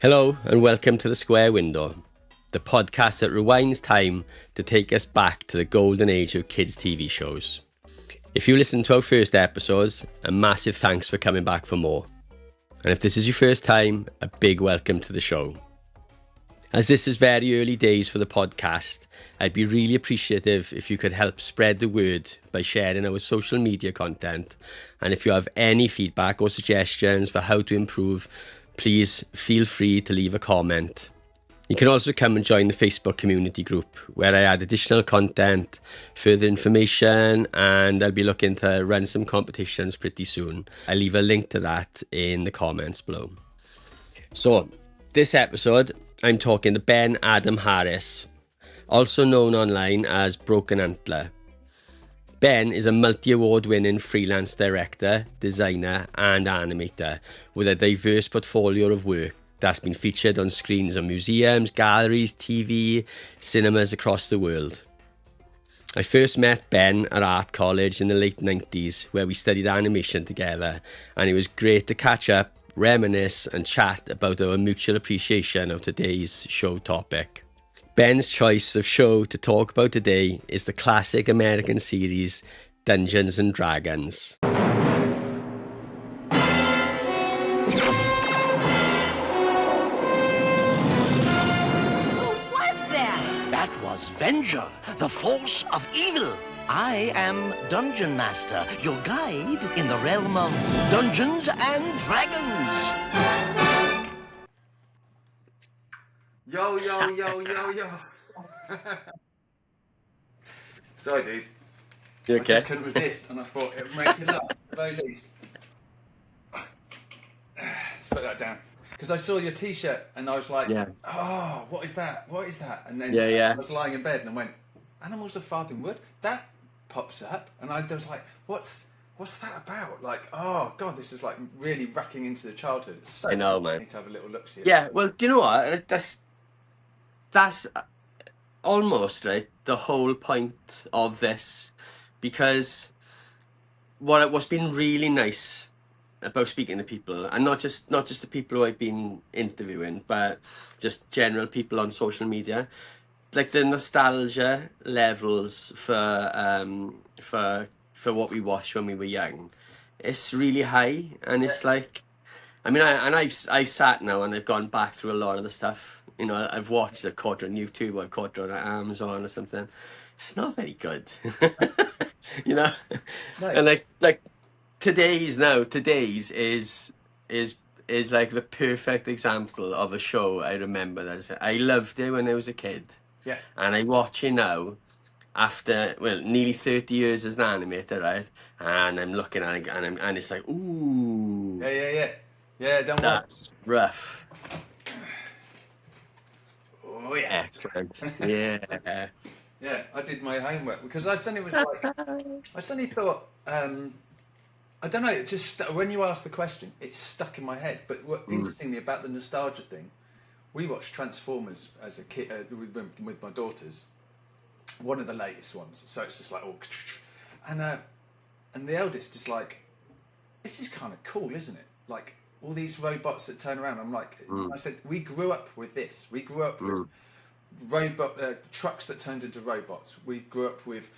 Hello and welcome to The Square Window, the podcast that rewinds time to take us back to the golden age of kids' TV shows. If you listened to our first episodes, a massive thanks for coming back for more. And if this is your first time, a big welcome to the show. As this is very early days for the podcast, I'd be really appreciative if you could help spread the word by sharing our social media content. And if you have any feedback or suggestions for how to improve, please feel free to leave a comment. You can also come and join the Facebook community group where I add additional content, further information, and I'll be looking to run some competitions pretty soon. I'll leave a link to that in the comments below. So, this episode, I'm talking to Ben Adam-Harris, also known online as Broken Antler. Ben is a multi-award winning freelance director, designer and animator with a diverse portfolio of work that's been featured on screens of museums, galleries, TV, cinemas across the world. I first met Ben at art college in the late 90s where we studied animation together, and it was great to catch up, reminisce and chat about our mutual appreciation of today's show topic. Ben's choice of show to talk about today is the classic American series Dungeons and Dragons. Who was that? That was Venger, the force of evil. I am Dungeon Master, your guide in the realm of Dungeons and Dragons. Yo, yo, yo, yo, yo. Sorry, dude. You I okay? just couldn't resist, and I thought it would make it up, at the very least. Let's put that down. Because I saw your T-shirt, and I was like, oh, what is that? What is that? And then I was lying in bed, and I went, Animals of Farthing Wood? That pops up. And I was like, what's that about? Like, oh, God, this is like really racking into the childhood. It's so I know, man. I need to have a little look-see. Yeah, well, do you know what? That's almost, right, the whole point of this, because what's been really nice about speaking to people, and not just the people who I've been interviewing, but just general people on social media, like the nostalgia levels for what we watched when we were young, it's really high, and it's like, I mean, I've sat now and I've gone back through a lot of the stuff. You know, I've caught it on YouTube, I've caught it on Amazon or something. It's not very good, you know. No. And like today's is like the perfect example of a show I remember as I loved it when I was a kid. Yeah. And I watch it now after nearly 30 years as an animator, right? And I'm looking at it and it's like, ooh. Yeah, don't worry. That's rough. Oh yeah. Excellent. Yeah. Yeah, I did my homework because I suddenly was like, I suddenly thought, I don't know, it just when you asked the question, it stuck in my head. But what interestingly about the nostalgia thing, we watched Transformers as a kid with my daughters, one of the latest ones. So it's just like, oh, and the eldest is like, this is kind of cool, isn't it? Like all these robots that turn around. I'm like, I said, we grew up with this. We grew up with robot trucks that turned into robots. We grew up with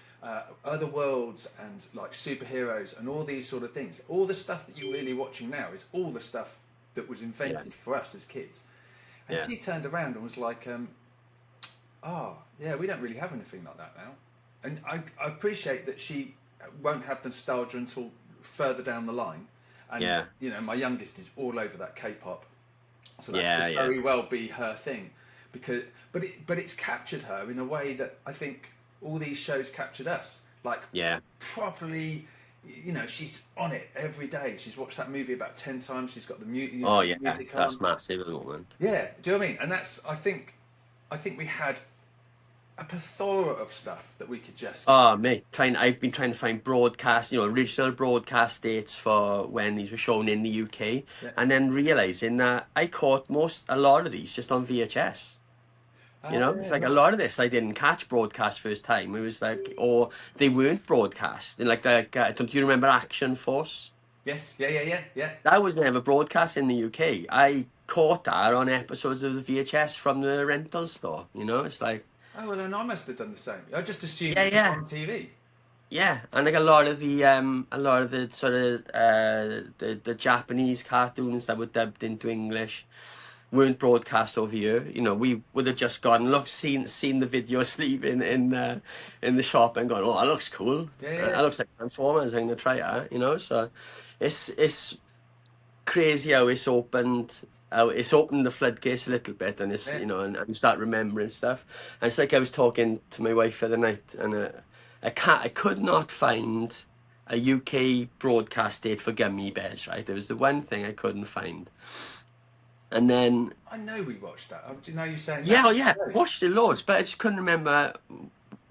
other worlds and like superheroes and all these sort of things. All the stuff that you're really watching now is all the stuff that was invented for us as kids. And she turned around and was like, oh, yeah, we don't really have anything like that now. And I appreciate that she won't have nostalgia until further down the line. And, you know, my youngest is all over that K-pop. So that could very well be her thing. But it's captured her in a way that I think all these shows captured us. Like, properly, you know, she's on it every day. She's watched that movie about 10 times. She's got the music on. That's massive at the moment. Yeah, do you know what I mean? And that's, I think we had a plethora of stuff that we could just... Oh, mate, I've been trying to find broadcast, original broadcast dates for when these were shown in the UK, and then realising that I caught a lot of these just on VHS. It's like a lot of this I didn't catch broadcast first time. It was like, or they weren't broadcast. And like, don't you remember Action Force? Yes, yeah. That was never broadcast in the UK. I caught that on episodes of the VHS from the rental store. You know, it's like, Oh well, then I must have done the same. I just assumed yeah, it was yeah. on TV. Yeah, and like a lot of the sort of the Japanese cartoons that were dubbed into English weren't broadcast over here. You know, we would have just gone, look, seen the video sleeve in the shop and gone, oh, that looks cool. Yeah, That looks like Transformers. I'm gonna try that. You know, so it's crazy how it's opened the floodgates a little bit, and it's yeah, you know, and you start remembering stuff. And it's like I was talking to my wife the other night, and I could not find a UK broadcast date for Gummy Bears. Right, there was the one thing I couldn't find, and then I know we watched that. Do you know you saying yeah, that? oh yeah, watched it loads, but I just couldn't remember.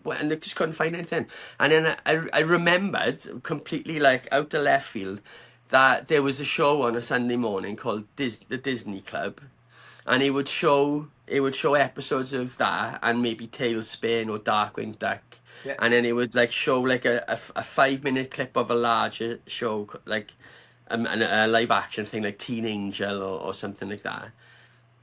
And I just couldn't find anything. And then I remembered completely, like out of left field, that there was a show on a Sunday morning called the Disney Club, and it would show episodes of that and maybe Tailspin or Darkwing Duck, Yeah. and then it would like show like a 5 minute clip of a larger show like a live action thing like Teen Angel or something like that.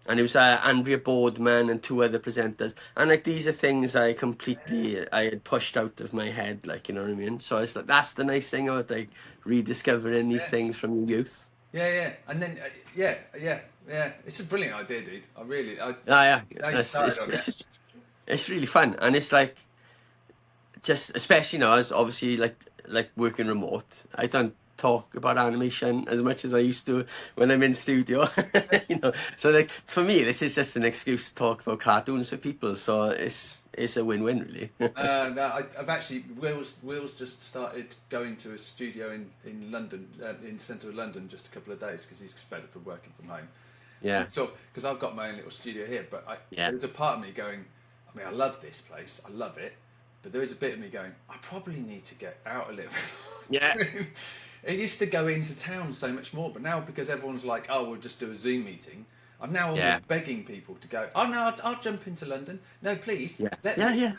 And it was Andrea Boardman and two other presenters, and like these are things I had pushed out of my head, like, you know what I mean. So it's like that's the nice thing about like rediscovering these things from your youth. Yeah, and then yeah. It's a brilliant idea, dude. Yeah, Now you started on it. it's really fun, and it's like just especially now as obviously like working remote, I don't talk about animation as much as I used to when I'm in studio. You know, so like for me this is just an excuse to talk about cartoons with people, so it's a win-win really. No, I've actually Will's just started going to a studio in London, in the centre of London, just a couple of days because he's fed up of working from home. Yeah, So because I've got my own little studio here, but Yeah. there's a part of me going, I mean, I love this place, I love it, but there is a bit of me going, I probably need to get out a little bit. Yeah. It used to go into town so much more, but now because everyone's like, oh, we'll just do a Zoom meeting, I'm now almost begging people to go, oh no, I'll jump into London. No, please. Let me.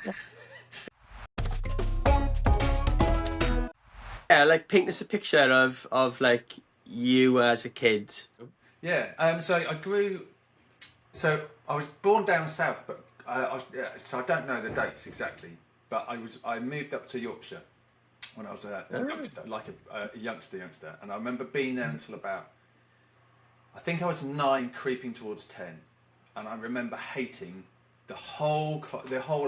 Yeah, like paint us a picture of like you as a kid. Yeah. So I grew. So I was born down south, but so I don't know the dates exactly. But I moved up to Yorkshire when I was a youngster, like a youngster, and I remember being there until about, I think I was 9, creeping towards 10, and I remember hating the whole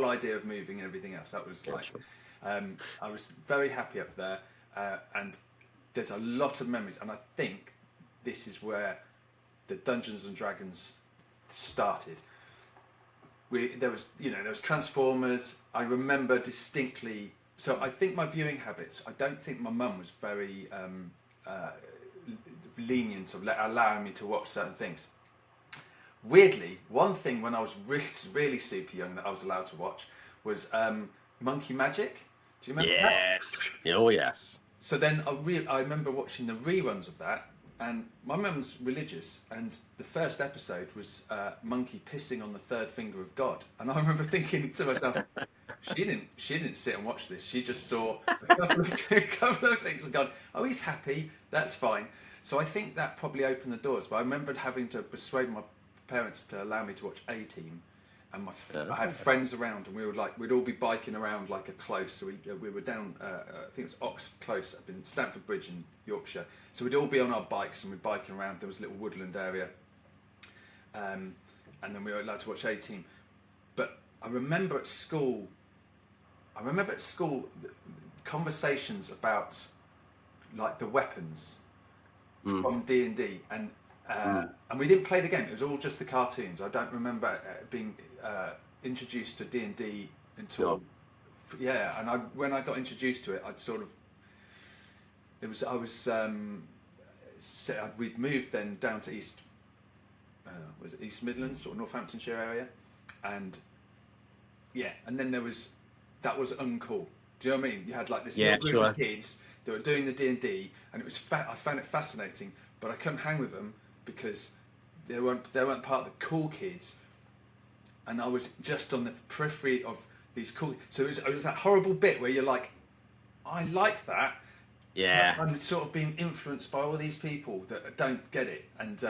idea of moving and everything else. That was like, I was very happy up there, and there's a lot of memories, and I think this is where the Dungeons and Dragons started. There was Transformers. I remember distinctly. So I think my viewing habits, I don't think my mum was very lenient of allowing me to watch certain things. Weirdly, one thing when I was really super young that I was allowed to watch was Monkey Magic. Do you remember that? Yes. Oh yes. So then I remember watching the reruns of that, and my mum's religious, and the first episode was Monkey pissing on the third finger of God, and I remember thinking to myself, she didn't sit and watch this. She just saw a couple of things and gone, oh, he's happy, that's fine. So I think that probably opened the doors. But I remembered having to persuade my parents to allow me to watch A-Team, and I had friends around, and we'd all be biking around like a close. So we were down, I think it was Ox Close up in Stamford Bridge in Yorkshire. So we'd all be on our bikes and we'd biking around. There was a little woodland area, and then we were allowed to watch A-Team. But I remember at school conversations about like the weapons from D&D, and we didn't play the game. It was all just the cartoons. I don't remember being introduced to D&D until and when I got introduced to it, we'd moved then down to East Midlands or Northamptonshire area, and then that was uncool. Do you know what I mean? You had like this little group of kids that were doing the D&D, and it was I found it fascinating, but I couldn't hang with them because they weren't part of the cool kids, and I was just on the periphery of these cool. So it was that horrible bit where you're like, I like that. Yeah. I'm sort of being influenced by all these people that don't get it, and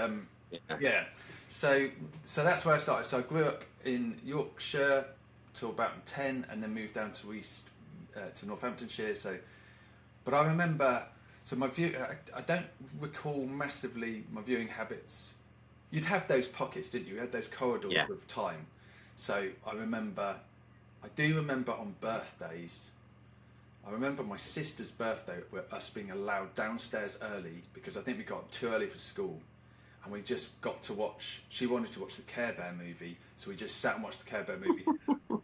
Yeah. So that's where I started. So I grew up in Yorkshire till about 10, and then moved down to to Northamptonshire. So, but I remember. So my view, I don't recall massively my viewing habits. You'd have those pockets, didn't you? You had those corridors of time. So I do remember on birthdays. I remember my sister's birthday, where us being allowed downstairs early because I think we got up too early for school, and we just got to watch. She wanted to watch the Care Bear movie, so we just sat and watched the Care Bear movie.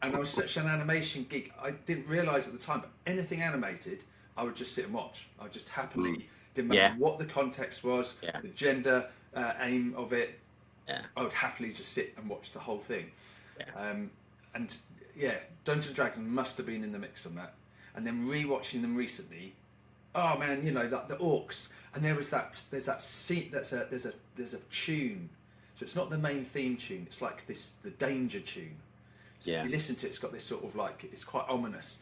And I was such an animation geek. I didn't realise at the time, but anything animated, I would just sit and watch. I would just happily, didn't matter what the context was, the gender aim of it. I would happily just sit and watch the whole thing. And Dungeons and Dragons must have been in the mix on that. And then rewatching them recently, oh man, like the orcs. And there's that scene. There's a tune. So it's not the main theme tune. It's like the danger tune. So if you listen to it, it's got this sort of like, it's quite ominous.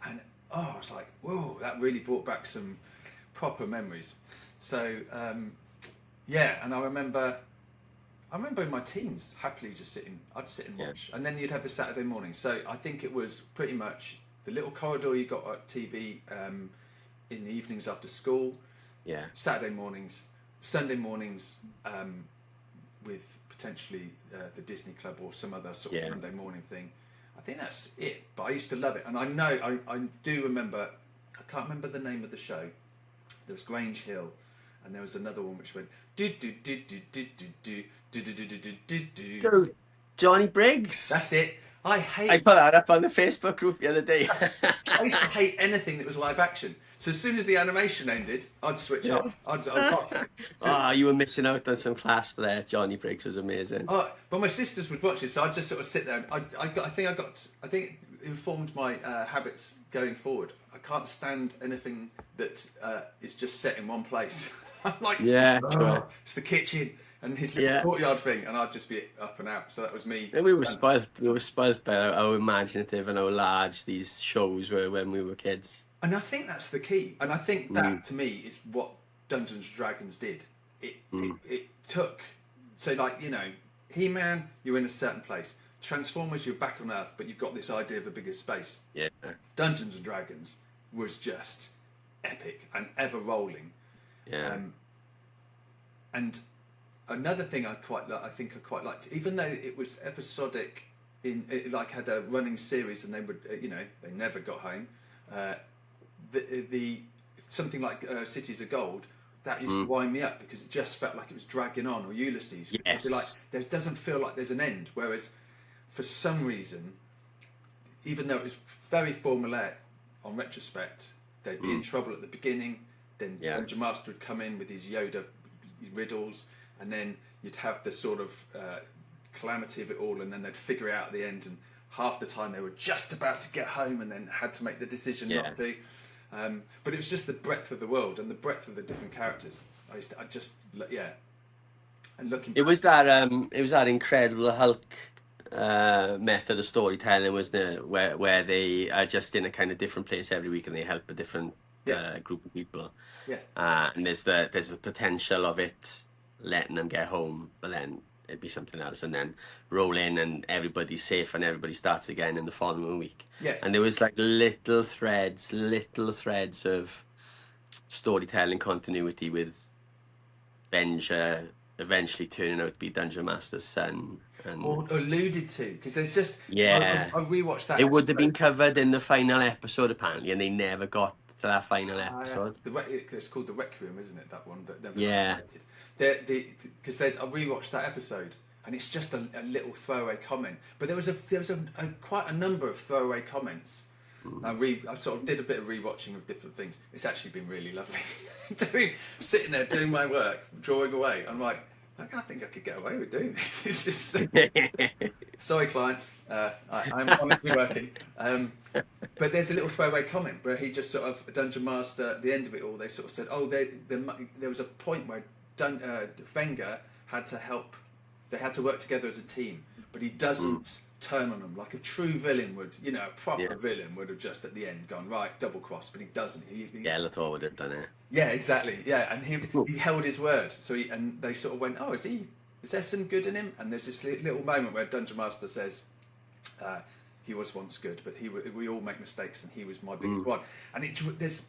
And I was like, whoa, that really brought back some proper memories. So and I remember in my teens happily just I'd sit and watch. And then you'd have the Saturday morning. So I think it was pretty much the little corridor you got at TV in the evenings after school. Saturday mornings, Sunday mornings, with potentially the Disney Club or some other sort of Sunday morning thing. I think that's it. But I used to love it, and I do remember. I can't remember the name of the show. There was Grange Hill, and there was another one which went do do do do do do do do do do do do. Johnny Briggs. That's it. I put that up on the Facebook group the other day. I used to hate anything that was live action. So as soon as the animation ended, I'd switch off. I'd you were missing out on some class for there. Johnny Briggs was amazing. But my sisters would watch it, so I'd just sort of sit there. And I think it informed my habits going forward. I can't stand anything that is just set in one place. I'm like, it's the kitchen and his little courtyard thing, and I'd just be up and out. So that was me. And we were spoiled. We were spoiled by how imaginative and how large these shows were when we were kids. And I think that's the key. And I think that to me is what Dungeons and Dragons did. It took, so like, He-Man, you're in a certain place. Transformers, you're back on Earth, but you've got this idea of a bigger space. Dungeons and Dragons was just epic and ever rolling. And another thing I quite liked, even though it was episodic, it like had a running series, and they would, they never got home. The something like Cities of Gold, that used to wind me up because it just felt like it was dragging on, or Ulysses. Like there doesn't feel like there's an end. Whereas for some reason, even though it was very formulaic on retrospect, they'd be in trouble at the beginning. Then Dungeon Master would come in with his Yoda riddles, and then you'd have the sort of calamity of it all, and then they'd figure it out at the end. And half the time they were just about to get home, and then had to make the decision not to. But it was just the breadth of the world and the breadth of the different characters. And looking. It was that Incredible Hulk method of storytelling, wasn't it? Where they are just in a kind of different place every week, and they help a different group of people. And there's the potential of it letting them get home, but then it'd be something else, and then roll in and everybody's safe and everybody starts again in the following week. And there was like little threads of storytelling continuity, with Venger eventually turning out to be Dungeon Master's son, or alluded to, because there's just I rewatched that. It would have been covered in the final episode apparently, and they never got to that final episode. It's called the Requiem, isn't it? That one, but never because I rewatched that episode, and it's just a little throwaway comment. But there was quite a number of throwaway comments. I sort of did a bit of rewatching of different things. It's actually been really lovely. Sitting there doing my work, drawing away. I'm like, I think I could get away with doing this. This is so... Sorry, clients. I'm honestly working. But there's a little throwaway comment where he just sort of, Dungeon Master, at the end of it all, they sort of said, there was a point where Wenger had to help. They had to work together as a team, but he doesn't turn on them like a true villain would. A proper villain would have just at the end gone, right, double cross, but he doesn't. Skeletor would have done it. Yeah, exactly. Yeah, and he held his word. So and they sort of went, oh, is he is there some good in him? And there's this little moment where Dungeon Master says, he was once good, but we all make mistakes, and he was my biggest one. And there's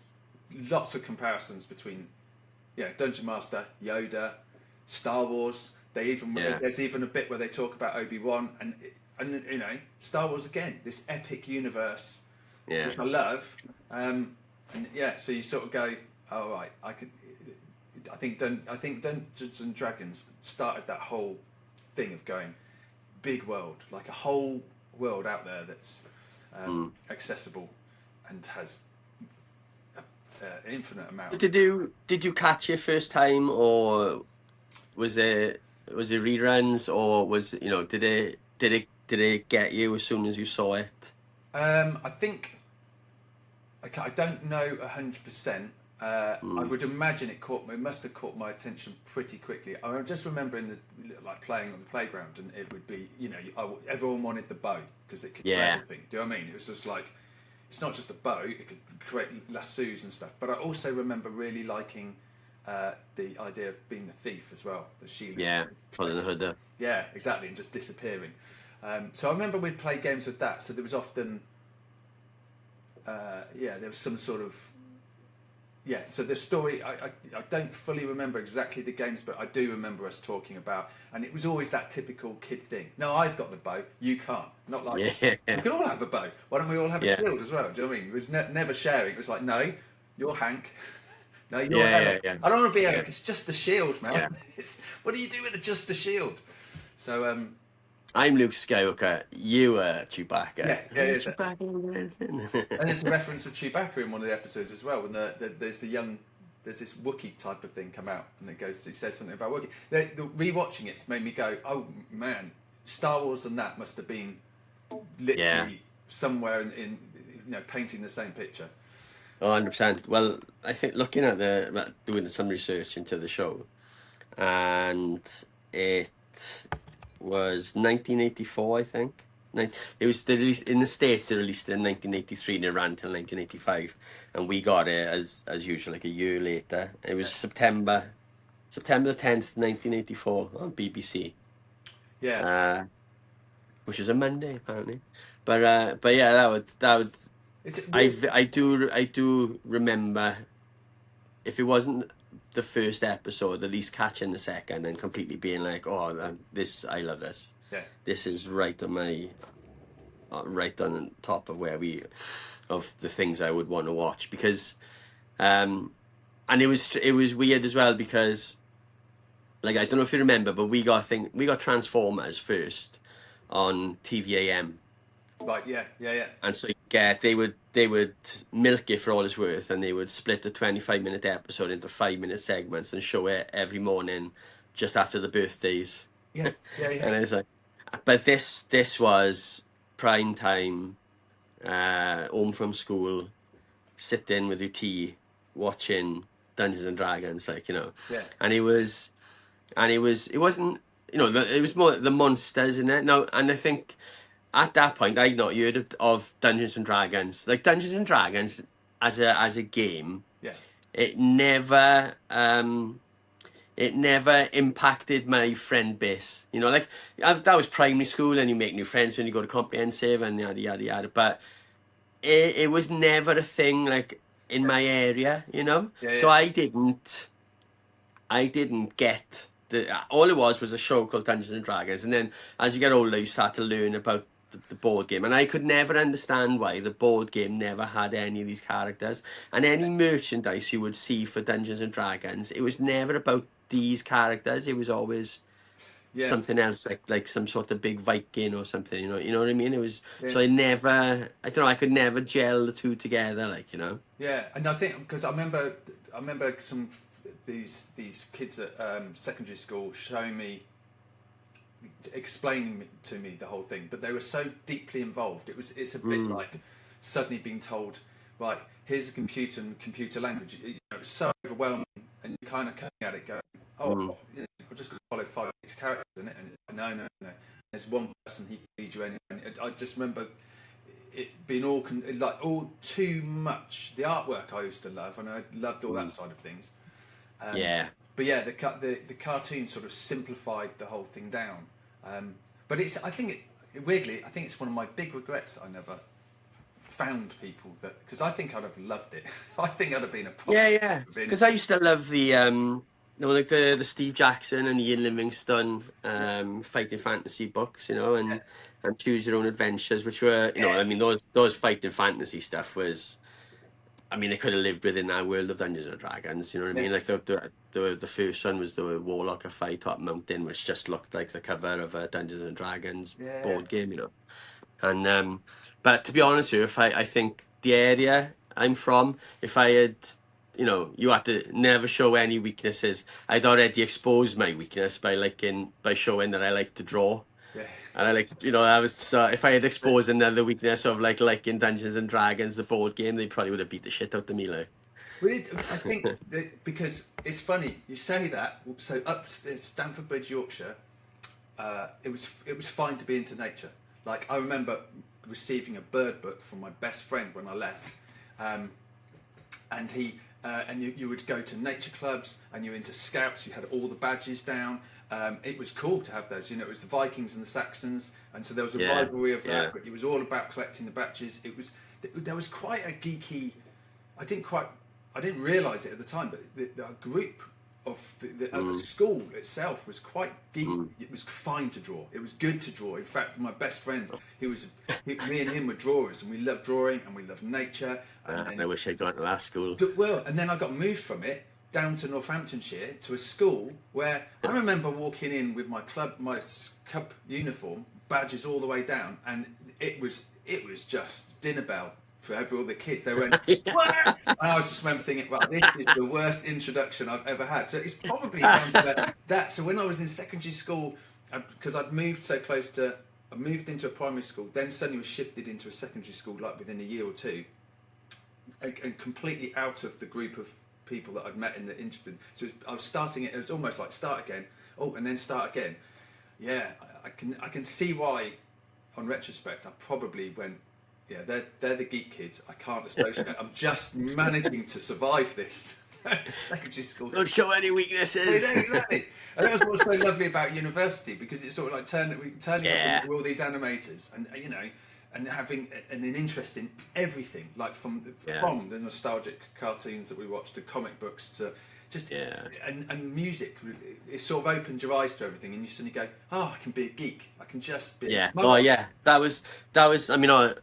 lots of comparisons between, Dungeon Master, Yoda, Star Wars. There's even a bit where they talk about Obi-Wan, and Star Wars again, this epic universe, which I love. So you sort of go, oh right, I think Dungeons and Dragons started that whole thing of going big world, like a whole world out there that's accessible and has an infinite amount. Did you catch it first time, or was it reruns, or did it get you as soon as you saw it? I think I don't know 100%. I would imagine it must have caught my attention pretty quickly. I just remember playing on the playground, and it would be, everyone wanted the bow because it could do everything. Do you know what I mean? It was just like, it's not just a bow; it could create lassos and stuff. But I also remember really liking the idea of being the thief as well, the shield. Yeah, pulling the hood up. Yeah, exactly, and just disappearing. So I remember we'd play games with that. So there was often, there was some sort of. So the story, I don't fully remember exactly the games, but I do remember us talking about, and it was always that typical kid thing. No, I've got the bow, you can't. Not like, we can all have a bow. Why don't we all have a shield as well? Do you know what I mean? It was never sharing. It was like, no, you're Hank. No, you're Eric. I don't want to be Eric. It's just a shield, man. What do you do with just a shield? So, I'm Luke Skywalker. You are Chewbacca. Yeah. Chewbacca. And there's a reference to Chewbacca in one of the episodes as well. When there's this Wookiee type of thing come out, and it says something about Wookiee. The rewatching it's made me go, oh man, Star Wars and that must have been literally somewhere in painting the same picture. 100%. Well, I think looking at doing some research into the show, and it was 1984, I think. It was in the States. They released it in 1983, and it ran till 1985, and we got it as usual like a year later. It was September the 10th, 1984 on BBC. Yeah. Which is a Monday apparently, but yeah, that would. I do remember, if it wasn't the first episode, at least catching the second and completely being like, oh, I love this. Yeah. This is right on top of of the things I would want to watch, because, and it was weird as well, because, like, I don't know if you remember, but we got Transformers first on TVAM. Right, yeah. And so they would milk it for all it's worth, and they would split the 25-minute episode into 5-minute segments and show it every morning just after the birthdays. Yeah. And I was like, but this was prime time, home from school, sitting with your tea, watching Dungeons and Dragons, And it wasn't, it was more the monsters in it. No, and I think at that point I'd not heard of Dungeons and Dragons. Like, Dungeons and Dragons as a game, it never impacted my friend base. That was primary school, and you make new friends when you go to comprehensive and yada yada yada. But it was never a thing like in my area, So I didn't get all it was a show called Dungeons and Dragons, and then as you get older, you start to learn about the board game, and I could never understand why the board game never had any of these characters, and any merchandise you would see for Dungeons and Dragons, it was never about these characters. It was always something else, like some sort of big Viking or something. You know what I mean? It was so I could never gel the two together, Yeah, and I think because I remember some these kids at secondary school showing me, explaining to me the whole thing, but they were so deeply involved. It's a bit like suddenly being told, right, here's a computer language. It's so overwhelming, and you're kind of coming at it going, I'm just going to follow 5 or 6 characters in it, and no. There's one person, he can lead you anywhere. And I just remember it being all too much. The artwork I used to love, and I loved all that side of things. but yeah, the cartoon sort of simplified the whole thing down. But weirdly, I think it's one of my big regrets that I never found people because I think I'd have loved it. I think I'd have been a part. Yeah. Because I used to love like the Steve Jackson and Ian Livingstone fighting fantasy books, and Choose Your Own Adventures, which were, I mean, those fighting fantasy stuff was, I mean, they could have lived within that world of Dungeons and Dragons. You know what I mean? Like the first one was the Warlock of Five Top Mountain, which just looked like the cover of a Dungeons and Dragons board game. And but to be honest with you, I think the area I'm from, if I had, you had to never show any weaknesses. I'd already exposed my weakness by showing that I like to draw. Yeah. And I like to, I was so if I had exposed another weakness of in Dungeons and Dragons, the board game, they probably would have beat the shit out of me. I think because it's funny you say that. So up in Stamford Bridge, Yorkshire, it was fine to be into nature. Like I remember receiving a bird book from my best friend when I left, and you would go to nature clubs and you were into scouts. You had all the badges down. It was cool to have those. It was the Vikings and the Saxons, and so there was a rivalry of that. Yeah. But it was all about collecting the badges. There was quite a geeky. I didn't realise it at the time, but the group of as a school itself was quite geeky. It was fine to draw. It was good to draw. In fact, my best friend, me and him were drawers, and we loved drawing and we loved nature. And I wish I'd gone to that school. Well, and then I got moved from it down to Northamptonshire to a school where I remember walking in with my club uniform, badges all the way down, and it was just dinner bell for all the kids. They went, what? And I was just remember thinking, well, this is the worst introduction I've ever had. So it's probably down to that. So when I was in secondary school, because I'd moved so close to, I moved into a primary school, then suddenly was shifted into a secondary school like within a year or two, and completely out of the group of people that I'd met in the interview. So I was starting it. It was almost like start again. Oh, and then start again. Yeah, I can see why. On retrospect, I probably went. Yeah, they're the geek kids. I can't associate. I'm just managing to survive this. Secondary school. Don't show any weaknesses. Exactly. And that was what's so lovely about university, because it's sort of like turning all these animators, and having an interest in everything, like from the nostalgic cartoons that we watched to comic books to just and music. It sort of opened your eyes to everything, and you suddenly go, "Oh, I can be a geek. I can just be." Yeah. Oh, yeah. That was. I mean,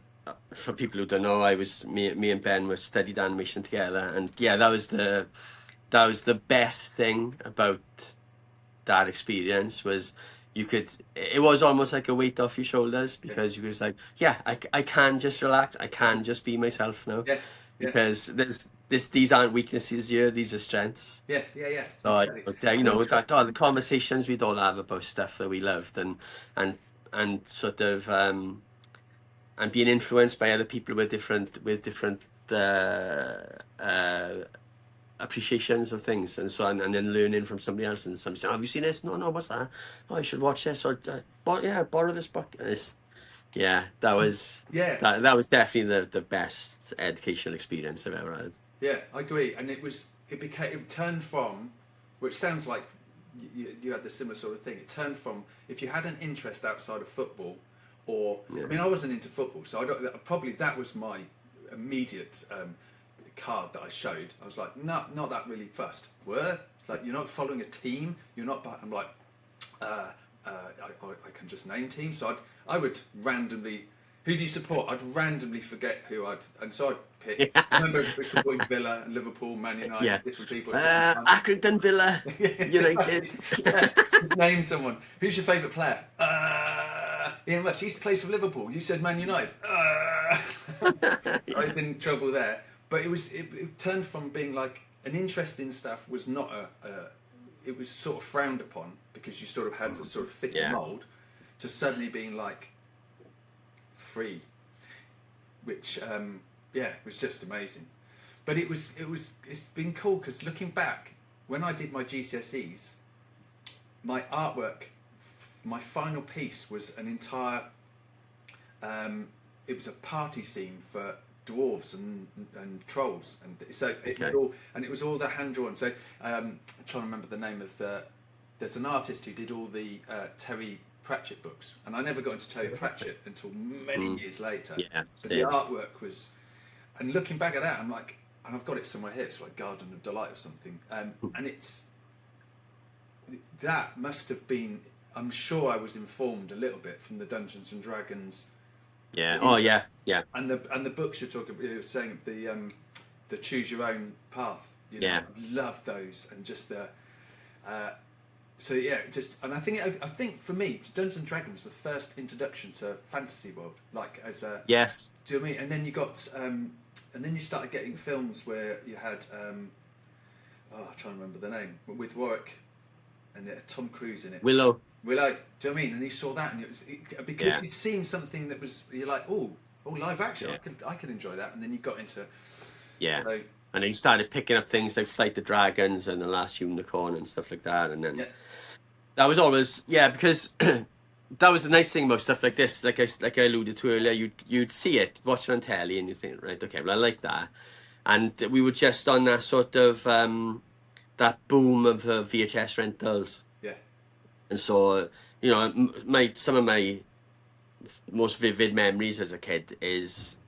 for people who don't know, me and Ben were studied animation together, and that was the best thing about that experience was. It was almost like a weight off your shoulders, because you was like, I can just relax. I can just be myself now. Yeah. Because these aren't weaknesses here. These are strengths. Yeah. So all the conversations we'd all have about stuff that we loved, and sort of, and being influenced by other people with different appreciations of things, and so and then learning from somebody else, and somebody saying, "Have you seen this? No, what's that? Oh, you should watch this, or borrow this book." And that was definitely the best educational experience I've ever had. Yeah, I agree, and it turned from, which sounds like you had the similar sort of thing. It turned from, if you had an interest outside of football, or I mean, I wasn't into football, so probably that was my immediate card that I showed. I was like, not that really fussed. It's like, you're not following a team. You're not. I'm like, I can just name teams. So I would randomly. Who do you support? I'd randomly forget and so I'd pick. I remember supporting Villa and Liverpool, Man United, different people. Accrington, Villa, United. Just name someone. Who's your favourite player? Ian Rush. He used to play for Liverpool. You said Man United. I was in trouble there. But it turned from being like an interest in stuff was not it was sort of frowned upon, because you sort of had to sort of fit the mould, to suddenly being like free, which was just amazing. But it's been cool, because looking back, when I did my GCSEs, my artwork, my final piece was an entire it was a party scene for dwarves and trolls, and so it was all the hand drawn. So I'm trying to remember the name of there's an artist who did all the Terry Pratchett books, and I never got into Terry Pratchett until many years later. Yeah, but the artwork was, and looking back at that, I'm like, and I've got it somewhere here. It's like Garden of Delight or something, and it's that must have been. I'm sure I was informed a little bit from the Dungeons and Dragons. Yeah. Oh, yeah. Yeah. And the books you're talking about, you were saying the Choose Your Own Path. You know, Yeah. I love those, and just the. So yeah, and I think for me, Dungeons and Dragons was the first introduction to fantasy world, like as a. Yes. Do you know what I mean? And then you got, and then you started getting films where you had, I'm trying to remember the name, with Warwick, and it had Tom Cruise in it. Willow. Do you know what I mean? And you saw that, and it was because you'd seen something that was, you're like, oh, live action. I could enjoy that, and then you got into. Yeah. So, and then you started picking up things like Flight the Dragons and The Last Unicorn and stuff like that, and then that was always because that was the nice thing about stuff like this. Like I alluded to earlier, you'd see it, watch it on telly, and you think, right, okay, well, I like that, and we were just on that sort of that boom of VHS rentals. Yeah. And so, some of my most vivid memories as a kid is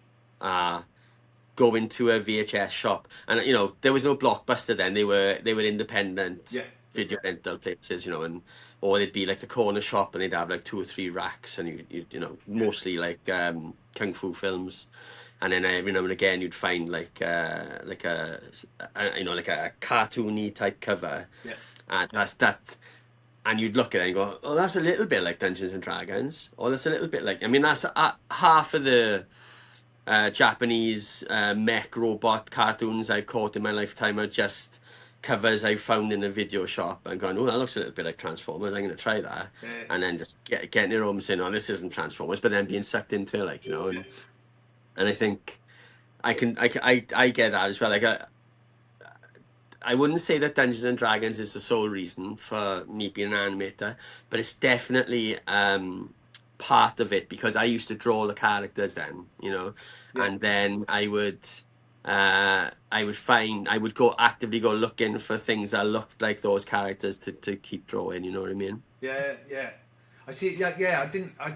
going to a VHS shop, and there was no Blockbuster then. They were independent video rental places, or they'd be like the corner shop, and they'd have like 2 or 3 racks, and you mostly like kung fu films, and then every now and again you'd find like a cartoony type cover, and that. And you'd look at it and go, oh, that's a little bit like Dungeons and Dragons. Or that's a little bit like... I mean, that's half of the Japanese mech robot cartoons I've caught in my lifetime are just covers I've found in a video shop and gone, oh, that looks a little bit like Transformers. I'm going to try that. Yeah. And then just getting it home and saying, oh, this isn't Transformers. But then being sucked into it, And I think I get that as well. Like, I wouldn't say that Dungeons and Dragons is the sole reason for me being an animator, but it's definitely part of it, because I used to draw the characters then, and then I would actively go looking for things that looked like those characters to keep drawing. You know what I mean? Yeah. I see. I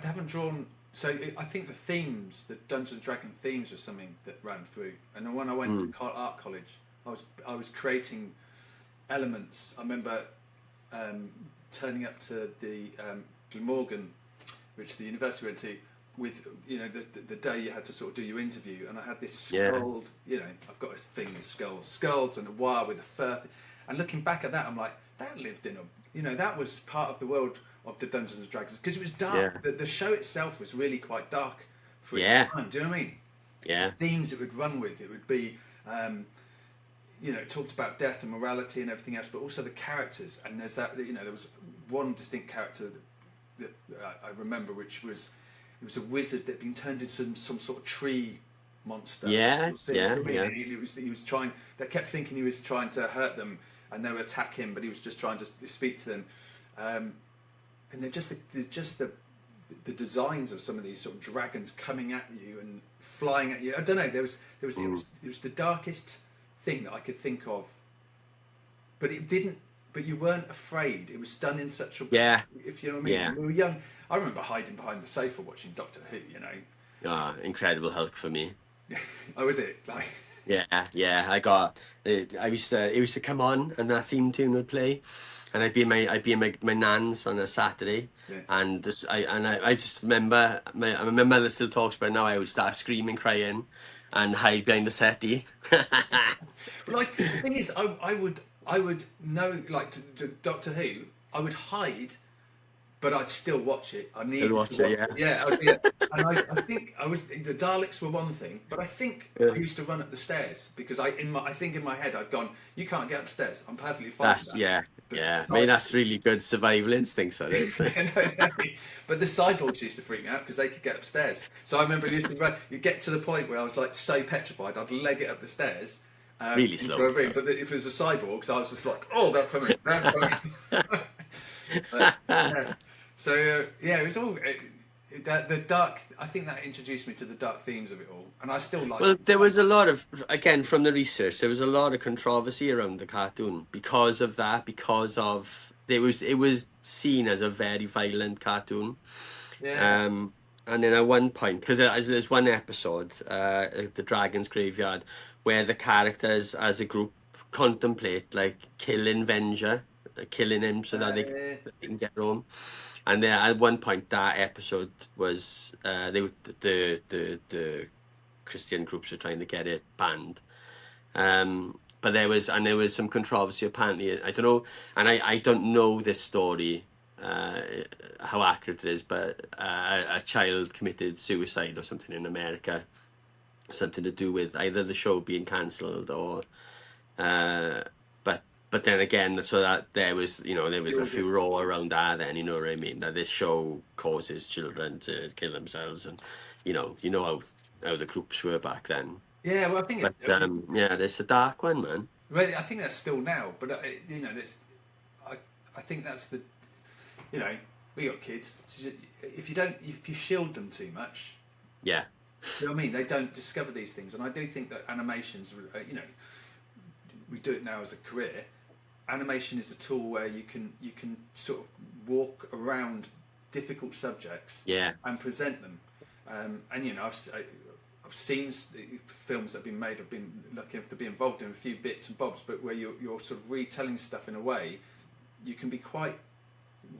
haven't drawn. So I think the themes, the Dungeons and Dragons themes, were something that ran through. And then when I went to art college, I was creating elements. I remember turning up to the Glamorgan, which the university went to, with the day you had to sort of do your interview, and I had this skulled, I've got this thing with skulls and a wire with a fur, and looking back at that, I'm like, that lived in that was part of the world of the Dungeons and Dragons, because it was dark. Yeah. The show itself was really quite dark for its time. Do you know what I mean? Yeah. The themes it would run with, it would be. It talked about death and morality and everything else, but also the characters. And there's that, there was one distinct character that I remember, which was, it was a wizard that had been turned into some sort of tree monster. Yes, yeah. He was trying. They kept thinking he was trying to hurt them, and they would attack him, but he was just trying to speak to them. And they're just the designs of some of these sort of dragons coming at you and flying at you. I don't know. It was the darkest thing that I could think of, but it didn't. But you weren't afraid. It was done in such a if you know what I mean. Yeah. We were young. I remember hiding behind the sofa watching Doctor Who. Incredible Hulk for me. Oh, was it like? Yeah. I used to come on, and that theme tune would play, and I'd be in my nan's on a Saturday, and I just remember my mother still talks about it now. I would start screaming, crying, and hide behind the settee. Like, the thing is, I would know, like, to Doctor Who, I would hide, but I'd still watch it. I needed to watch it. Yeah. And I think the Daleks were one thing, but I think I used to run up the stairs, because I think in my head I'd gone, you can't get upstairs. I'm perfectly fine. I mean, that's really good survival instincts, that is. Exactly. But the cyborgs used to freak me out because they could get upstairs. So I remember you get to the point where I was like so petrified, I'd leg it up the stairs. Really slow. But if it was a cyborg, so I was just like, oh, they're coming. So it was all. the dark. I think that introduced me to the dark themes of it all, and I still like. Well, it. there was a lot of, again, from the research, there was a lot of controversy around the cartoon because of that, because of it was seen as a very violent cartoon. Yeah. Um, and then at one point, because there's one episode, the Dragon's Graveyard, where the characters as a group contemplate like killing Venger, killing him so that Yeah. they can get home. And then at one point, that episode was the Christian groups were trying to get it banned. But there was some controversy apparently. I don't know, and I don't know this story, how accurate it is, but a child committed suicide or something in America, something to do with either the show being cancelled or, but then again, so that there was a furore around that. Then you know what I mean, that this show causes children to kill themselves, and you know how the groups were back then. Yeah, well, I think it's. But yeah, it's a dark one, man. Well, I think that's still now, but that's. I think that's the. We got kids. If you shield them too much, Yeah, you know what I mean, they don't discover these things. And I do think that animations, we do it now as a career. Animation is a tool where you can sort of walk around difficult subjects, yeah, and present them. And I've seen films that have been made. I've been lucky enough to be involved in a few bits and bobs, but where you're sort of retelling stuff in a way, you can be quite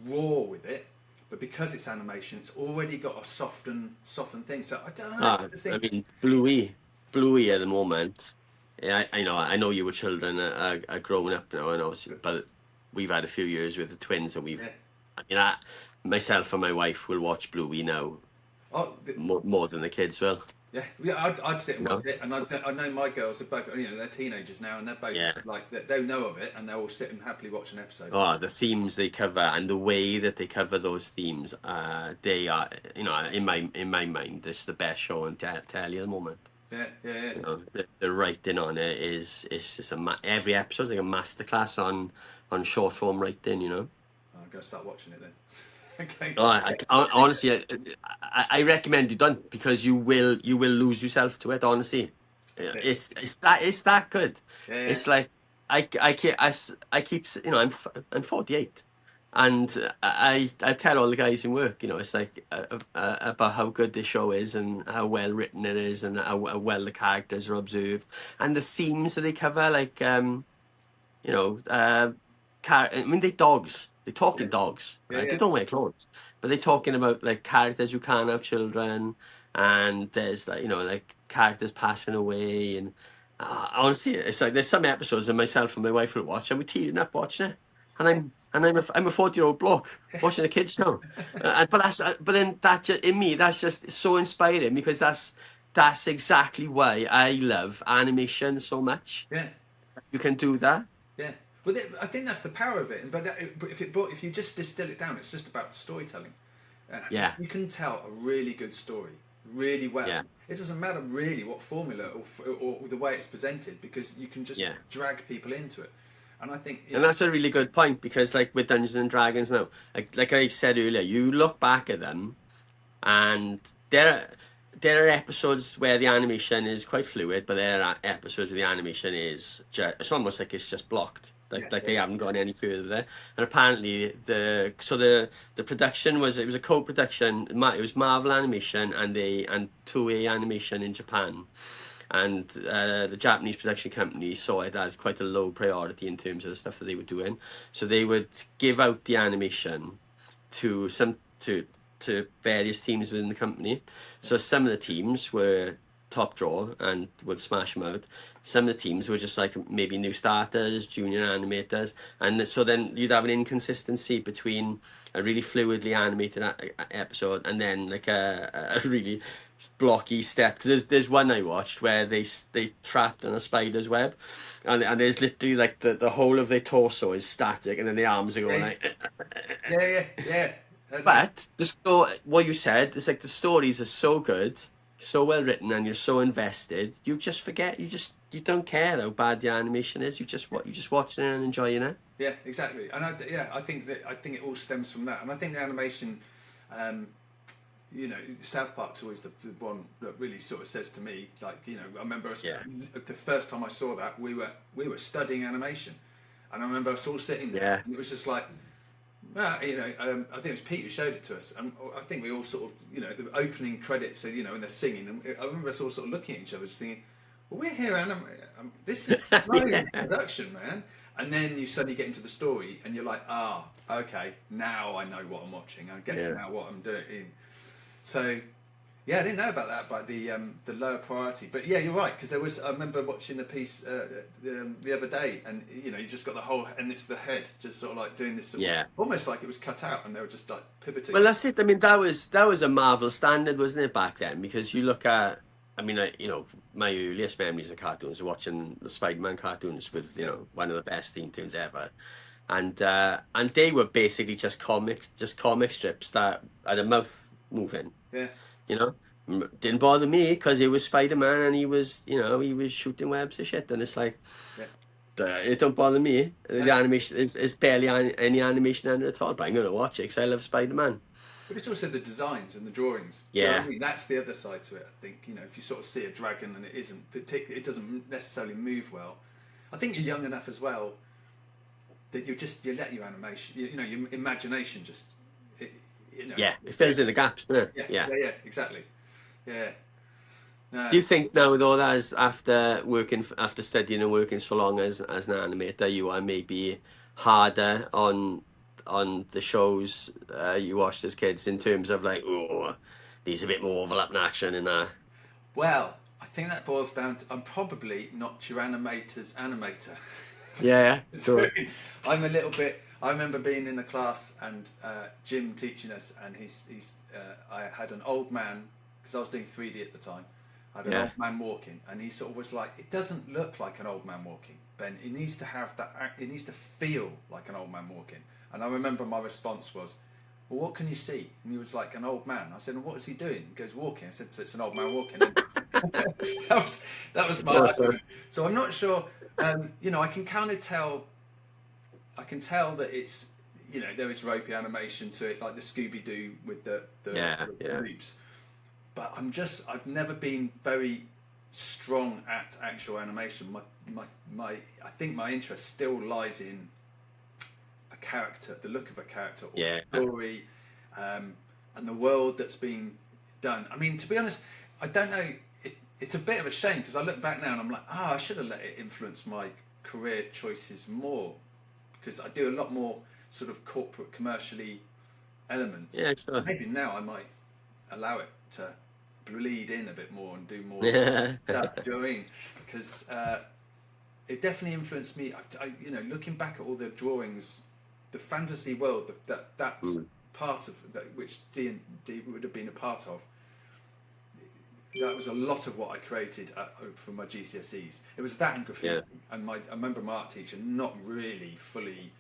raw with it. But because it's animation, it's already got a soften thing. So I don't know. I mean, Bluey at the moment. Yeah, I know you were children are growing up now, and obviously, but we've had a few years with the twins, and we've. Yeah. Myself and my wife will watch Bluey now. More than the kids will. Yeah, I'd sit and watch it, and I know my girls are both, they're teenagers now, and they're both like they know of it, and they'll all sit and happily watch an episode. Oh, the themes they cover and the way that they cover those themes, they are, in my mind, this is the best show on telly at the moment. Yeah. The writing on it is just every episode's like a masterclass on short form writing. I'm gonna start watching it then. Okay. Honestly, I recommend you don't, because you will lose yourself to it. Honestly, it's that good. Yeah. It's like I keep I'm 48, and I tell all the guys in work, it's like about how good this show is and how well written it is and how well the characters are observed and the themes that they cover, like I mean, they're dogs. They're talking dogs. Right? Yeah. They don't wear clothes, but they're talking about like characters who can't have children, and there's like characters passing away, and honestly, it's like there's some episodes that myself and my wife will watch, and we're tearing up watching it, and I'm a 40-year-old bloke watching the kids now, but then in me that's just so inspiring, because that's exactly why I love animation so much. Yeah, you can do that. Yeah. Well, I think that's the power of it. But if you just distill it down, it's just about storytelling. Yeah. You can tell a really good story really well. Yeah. It doesn't matter really what formula or the way it's presented, because you can just drag people into it. And I think, and that's a really good point, because like with Dungeons and Dragons now, like I said earlier, you look back at them, and there are episodes where the animation is quite fluid, but there are episodes where the animation is it's almost like it's just blocked. They haven't gone any further there. And apparently the production was a co-production. It was Marvel Animation and Toei Animation in Japan, and the Japanese production company saw it as quite a low priority in terms of the stuff that they were doing. So they would give out the animation to various teams within the company. So some of the teams were top draw and would smash them out. Some of the teams were just like maybe new starters, junior animators, and so then you'd have an inconsistency between a really fluidly animated episode and then like a really blocky step. Because there's one I watched where they trapped on a spider's web, and there's literally like the whole of their torso is static, and then the arms are going like yeah. But what you said is like the stories are so good, so well written, and you're so invested. You just forget. You don't care how bad the animation is. You just watching it and enjoying it. Yeah, exactly. And I think it all stems from that. And I think the animation, you know, South Park's always the one that really sort of says to me, like, you know, I remember the first time I saw that, we were studying animation, and I remember us all sitting there, and it was just like, you know, I think it was Pete who showed it to us, and I think we all sort of, you know, the opening credits, you know, and they're singing, and I remember us all sort of looking at each other, just thinking, well, we're here, this is no production, man. And then you suddenly get into the story, and you're like, okay, now I know what I'm watching. I get now what I'm doing. So, yeah, I didn't know about that, about the lower priority. But yeah, you're right, because there was. I remember watching the piece the other day, and you know, you just got the whole, and it's the head just sort of like doing this, almost like it was cut out, and they were just like pivoting. Well, that's it. I mean, that was a Marvel standard, wasn't it, back then? Because you look at, I mean, you know, my earliest memories of cartoons are watching the Spider-Man cartoons with, you know, one of the best theme tunes ever, and they were basically just comic strips that had a mouth moving. Yeah. You know, didn't bother me because it was Spider-Man and he was, you know, he was shooting webs of shit, and it's like, it don't bother me. The animation is barely any animation under it at all, but I'm gonna watch it because I love Spider-Man. But it's also the designs and the drawings. Yeah. You know what I mean? That's the other side to it, I think. You know, if you sort of see a dragon and it doesn't necessarily move well. I think you're young enough as well that you let your animation, you know, your imagination just, you know. Yeah, it fills in the gaps, doesn't it? Yeah, exactly. Yeah. No. Do you think now, with all that, after studying and working so long as an animator, you are maybe harder on the shows you watched as kids in terms of like, there's a bit more overlapping action in that? Well, I think that boils down to, I'm probably not your animator's animator. Yeah, sure. I'm a little bit. I remember being in the class and Jim teaching us, and I had an old man, because I was doing 3D at the time. I had an old man walking, and he sort of was like, it doesn't look like an old man walking, Ben. It needs to have that. It needs to feel like an old man walking. And I remember my response was, well, what can you see? And he was like, an old man. I said, well, what is he doing? He goes, walking. I said, so it's an old man walking. And that was my argument. So I'm not sure. You know, I can kind of tell. I can tell that it's, you know, there is ropey animation to it, like the Scooby-Doo with the loops. But I've never been very strong at actual animation. I think my interest still lies in a character, the look of a character, or the story, and the world that's being done. I mean, to be honest, I don't know. It's a bit of a shame, because I look back now and I'm like, I should have let it influence my career choices more, because I do a lot more sort of corporate, commercially elements. Yeah, sure. Maybe now I might allow it to bleed in a bit more and do more stuff. Do you know what I mean? Because it definitely influenced me. You know, looking back at all the drawings, the fantasy world that's part of that, which D&D would have been a part of. That was a lot of what I created for my GCSEs. It was that and graffiti. And I remember my art teacher not really fully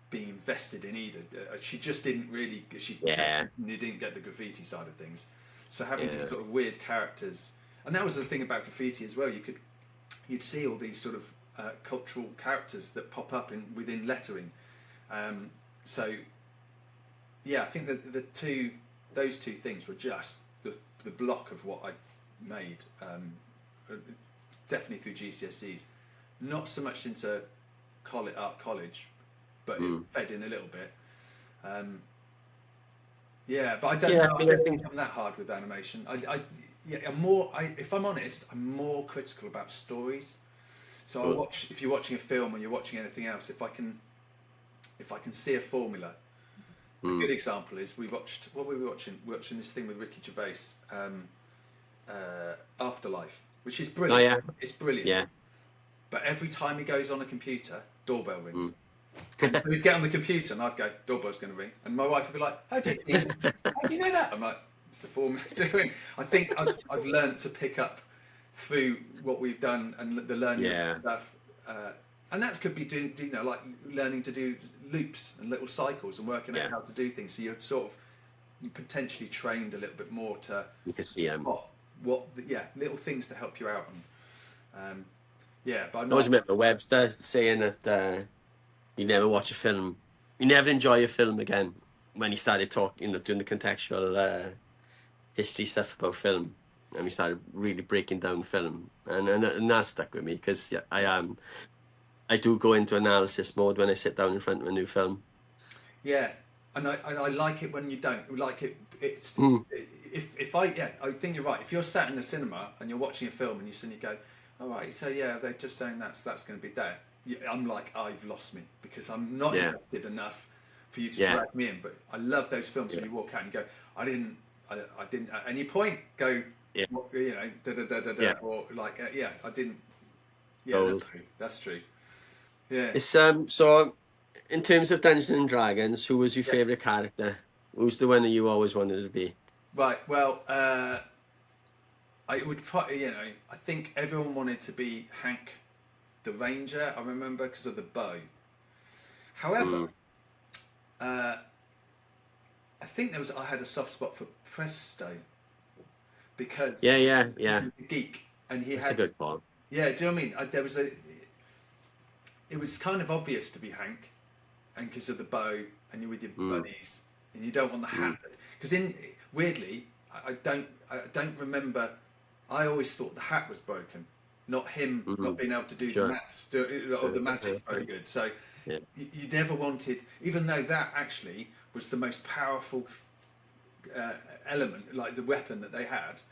being invested in either. She just didn't really. She didn't get the graffiti side of things. So having these sort of weird characters, and that was the thing about graffiti as well. You'd see all these sort of cultural characters that pop up within lettering. So yeah, I think that those two things were just the block of what I made, definitely through GCSEs. Not so much into art college, but it fed in a little bit. But I don't know. I don't think I'm that hard with animation. I'm more. If I'm honest, I'm more critical about stories. So I watch. If you're watching a film or you're watching anything else, if I can see a formula. A good example is what were we watching? We're watching this thing with Ricky Gervais, Afterlife, which is brilliant. Oh, yeah. It's brilliant. Yeah. But every time he goes on a computer, doorbell rings. So we'd get on the computer and I'd go, doorbell's going to ring. And my wife would be like, how do you know that? I'm like, it's the formula doing. I think I've learned to pick up through what we've done and the learning stuff. And that could be doing, you know, like learning to do loops and little cycles and working out how to do things. So you're you potentially trained a little bit more to. You can see little things to help you out. And but I always remember Webster saying that you never watch a film, you never enjoy a film again when he started talking, doing the contextual history stuff about film, and we started really breaking down film, and that stuck with me because I do go into analysis mode when I sit down in front of a new film. Yeah, and I like it when you don't like it. It's if I think you're right. If you're sat in the cinema and you're watching a film and you suddenly go, all right, so yeah, they're just saying that's going to be there. I'm like, I've lost me because I'm not invested enough for you to drag me in. But I love those films when you walk out and you go, I didn't at any point go, you know, or like, I didn't. Yeah, that's true. Yeah. It's so in terms of Dungeons and Dragons, who was your favourite character? Who's the one that you always wanted to be? Right. Well, I would probably, I think everyone wanted to be Hank, the Ranger. I remember because of the bow. However, I think I had a soft spot for Presto because he was a geek and That's a good one. Yeah, do you know what I mean? It was kind of obvious to be Hank, and because of the bow, and you're with your buddies, and you don't want the hat. Because weirdly, I don't remember. I always thought the hat was broken, not him not being able to do the maths or the magic very good. So you never wanted, even though that actually was the most powerful element, like the weapon that they had.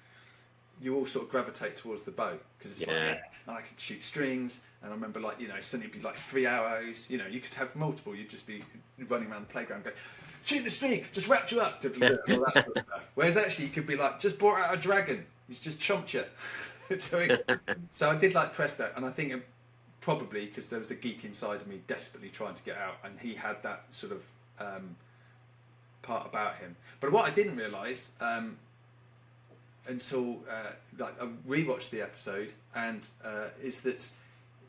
You all sort of gravitate towards the bow because it's like, and I could shoot strings, and I remember suddenly it'd be like 3 arrows. You could have multiple. You'd just be running around the playground going, shoot the string, just wrapped you up, all that sort of stuff. Whereas actually you could be like, just brought out a dragon, he's just chomped you. So I did like Presto, and I think probably because there was a geek inside of me desperately trying to get out, and he had that sort of part about him. But what I didn't realise until I rewatched the episode, and is that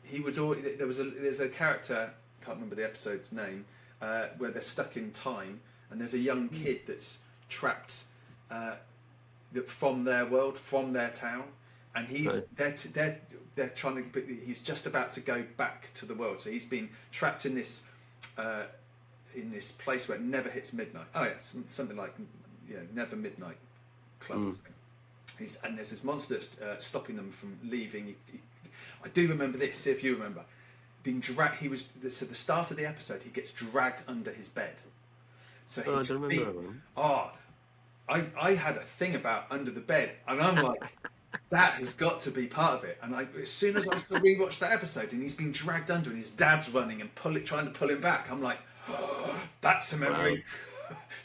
he was already there's a character, can't remember the episode's name, where they're stuck in time, and there's a young kid that's trapped from their world, from their town, and they're trying to. He's just about to go back to the world, so he's been trapped in this place where it never hits midnight. Oh yeah, something like never midnight club. And there's this monster that's stopping them from leaving. I do remember this. See if you remember being dragged. So the start of the episode, he gets dragged under his bed. So his feet. I had a thing about under the bed, and I'm like, that has got to be part of it. And as soon as I rewatched that episode, and he's been dragged under, and his dad's running and trying to pull him back, I'm like, that's a memory. Wow.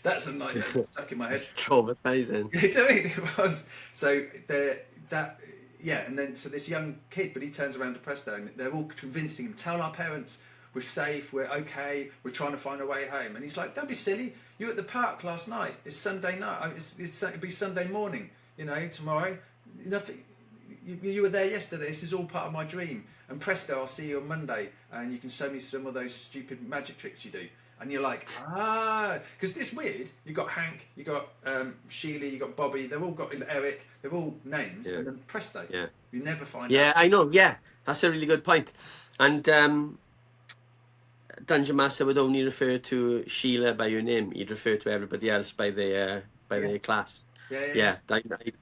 That's a nightmare stuck in my head. It's traumatizing. It was. So and then so this young kid, but he turns around to Presto, and they're all convincing him, tell our parents we're safe, we're okay, we're trying to find a way home. And he's like, don't be silly, you were at the park last night, it's Sunday night, it'll be Sunday morning, tomorrow. Nothing. You were there yesterday, this is all part of my dream. And Presto, I'll see you on Monday, and you can show me some of those stupid magic tricks you do. And you're like, because it's weird. You got Hank, you got Sheila, you got Bobby. They've all got Eric. They've all names, and then Presto. Yeah, you never find out. Yeah, I know. Yeah, that's a really good point. And Dungeon Master would only refer to Sheila by her name. He'd refer to everybody else by their class. Yeah.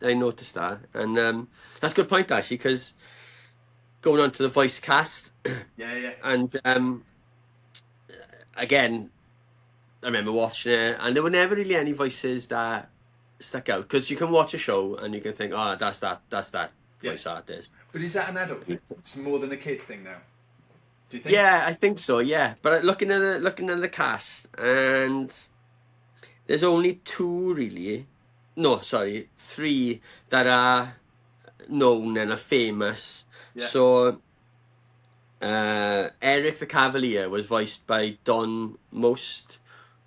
I noticed that, and that's a good point actually. Because going on to the voice cast. And again, I remember watching it, and there were never really any voices that stuck out, because you can watch a show and you can think, oh, that's that voice artist. But is that an adult thing? It's more than a kid thing now. Do you think? Yeah, I think so. Yeah, but looking at the cast, and there's only three that are known and are famous. Yeah. So Eric the Cavalier was voiced by Don Most,